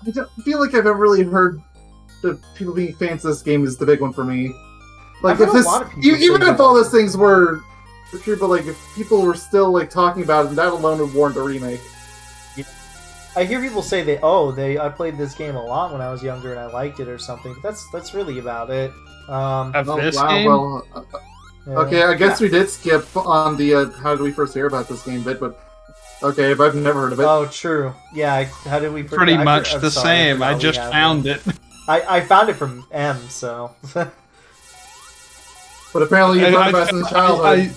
I don't feel like I've ever really heard the people being fans of this game is the big one for me. Like, if this, even if all those things were true, but like, if people were still like talking about it, that alone would warrant a remake. I hear people say I played this game a lot when I was younger and I liked it or something. But that's really about it. Game? Well, okay, I guess we did skip on the how did we first hear about this game bit, but okay, but I've never heard of it. Oh, true. Yeah, how did we... Pretty much the same. I just found it. I found it from M, so... But apparently you thought about it since childhood.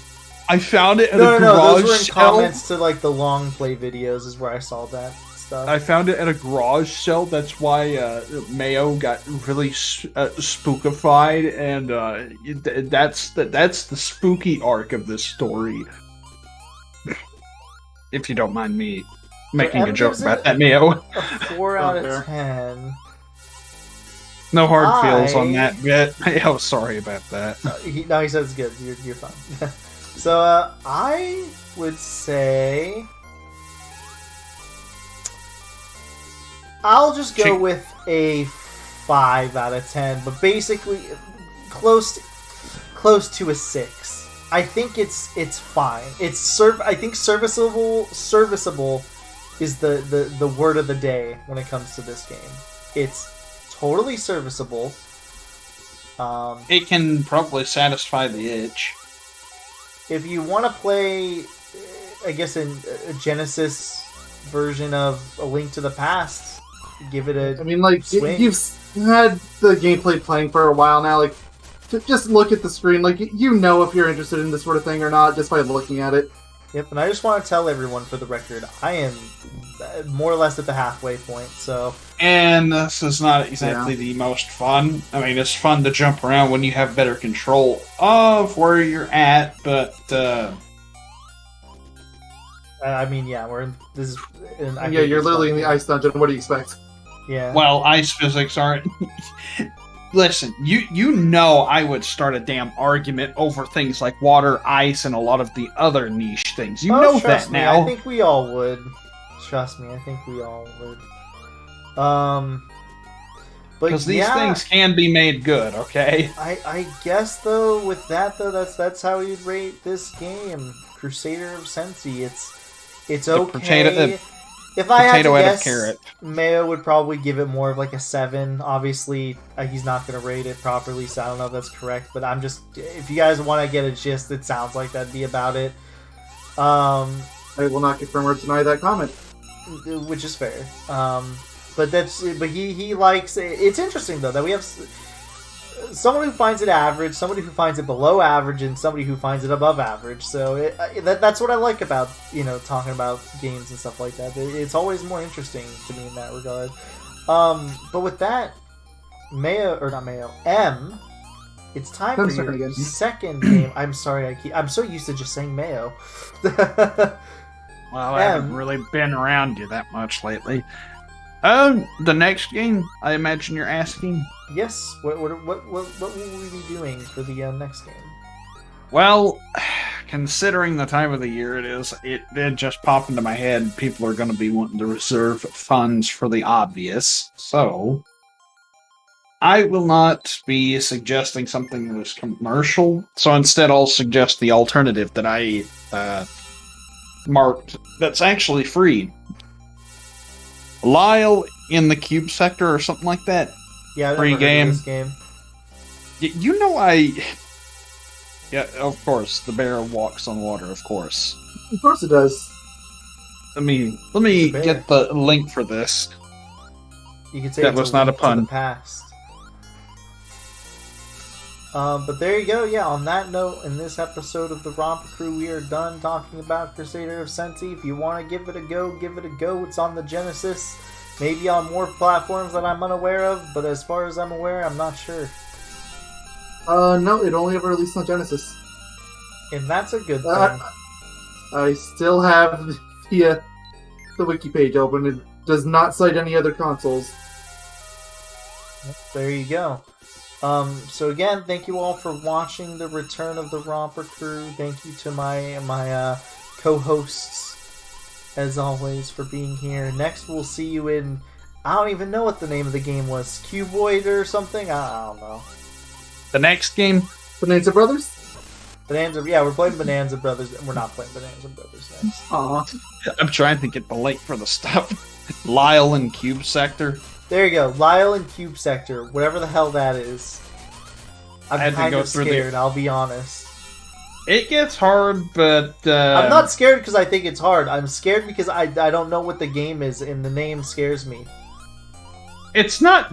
I found it at a garage those were in sale. comments to like the long play videos is where I saw that stuff. I found it at a garage sale. That's why Mayo got really spookified, and that's the spooky arc of this story. If you don't mind me making a joke about that, Mayo. A 4 out of 10. No hard feels on that bit. Oh, sorry about that. He said it's good. You're fine. So, I would say... I'll just go with a 5 out of 10, but basically close to a 6. I think it's fine. I think serviceable is the word of the day when it comes to this game. It's totally serviceable. It can probably satisfy the itch. If you want to play, I guess, a Genesis version of A Link to the Past, give it a swing. You've had the gameplay playing for a while now, like, just look at the screen, like, you know if you're interested in this sort of thing or not, just by looking at it. Yep, and I just want to tell everyone, for the record, I am more or less at the halfway point, so... And this is not exactly the most fun. I mean, it's fun to jump around when you have better control of where you're at, but, I mean, yeah, we're in... This is... You're literally in the ice dungeon, what do you expect? Yeah. Well, ice physics aren't... Listen, you know I would start a damn argument over things like water, ice, and a lot of the other niche things. You know that now. I think we all would. Trust me, I think we all would. Because these things can be made good, okay? I guess though, with that though, that's how you'd rate this game, Crusader of Sensi. It's okay. If I had to guess, Mayo would probably give it more of like a 7. Obviously, he's not going to rate it properly, so I don't know if that's correct. But I'm just, if you guys want to get a gist, it sounds like that'd be about it. I will not confirm or deny that comment, which is fair. But he likes. It's interesting though that we have someone who finds it average, somebody who finds it below average, and somebody who finds it above average. So that's what I like about, talking about games and stuff like that. It's always more interesting to me in that regard. But with that, M, it's time for your second game. I'm sorry, I'm so used to just saying Mayo. Well, I haven't really been around you that much lately. The next game, I imagine you're asking? Yes. What will we be doing for the next game? Well, considering the time of the year it is, it did just pop into my head. People are going to be wanting to reserve funds for the obvious. So, I will not be suggesting something that is commercial. So instead, I'll suggest the alternative that I marked that's actually free. Lyle in the Cube Sector or something like that. Yeah, free game. This game. Yeah, of course. The bear walks on water, of course. Of course it does. Let me get the link for this. You could say that was not a pun. To the past. But there you go. Yeah, on that note, in this episode of the Romper Crew, we are done talking about Crusader of Sensi. If you want to give it a go, give it a go. It's on the Genesis. Maybe on more platforms that I'm unaware of, but as far as I'm aware, I'm not sure. No, it only ever released on Genesis. And that's a good thing. I still have the wiki page open. It does not cite any other consoles. There you go. So again, thank you all for watching the return of the Romper Crew. Thank you to my co-hosts, as always, for being here. Next, we'll see you in... I don't even know what the name of the game was. Cuboid or something? I don't know. The next game? Bonanza Brothers? Yeah, we're playing Bonanza Brothers. We're not playing Bonanza Brothers next. Aww. I'm trying to get the link for the stuff. Lyle and Cube Sector. There you go. Lyle and Cube Sector. Whatever the hell that is. I'm kind of scared, I'll be honest. It gets hard, but... I'm not scared because I think it's hard. I'm scared because I don't know what the game is, and the name scares me. It's not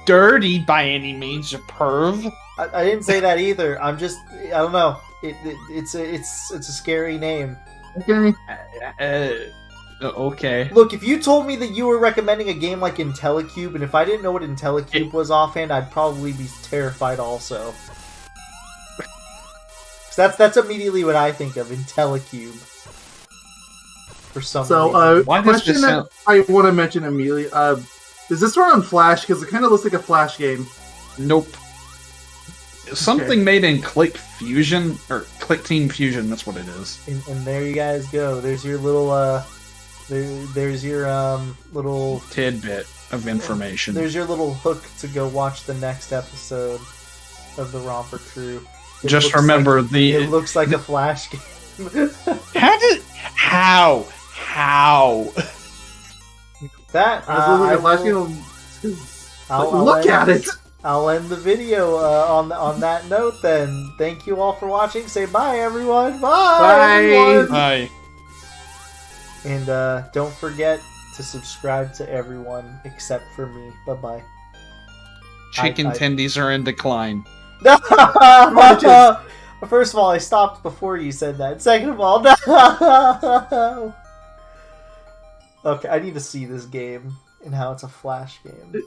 dirty by any means, you perv. I didn't say that either. I'm just... I don't know. It's a scary name. Okay. Okay. Look, if you told me that you were recommending a game like IntelliCube, and if I didn't know what IntelliCube was offhand, I'd probably be terrified also. That's immediately what I think of, IntelliCube. For some reason. Why does this sound... I want to mention immediately. Does this run on Flash? Because it kind of looks like a Flash game. Nope. Something made in Click Fusion, or Click Team Fusion, that's what it is. And there you guys go. There's your little, there's your, little... tidbit of information. There's your little hook to go watch the next episode of the Romper Crew. Just remember it looks like a Flash game. How? That look at it. I'll end the video on that note. Then thank you all for watching. Say bye, everyone. Bye. Everyone. Bye. And don't forget to subscribe to everyone except for me. Bye bye. Chicken tendies are in decline. First of all, I stopped before you said that. Second of all, no. Okay, I need to see this game and how it's a Flash game.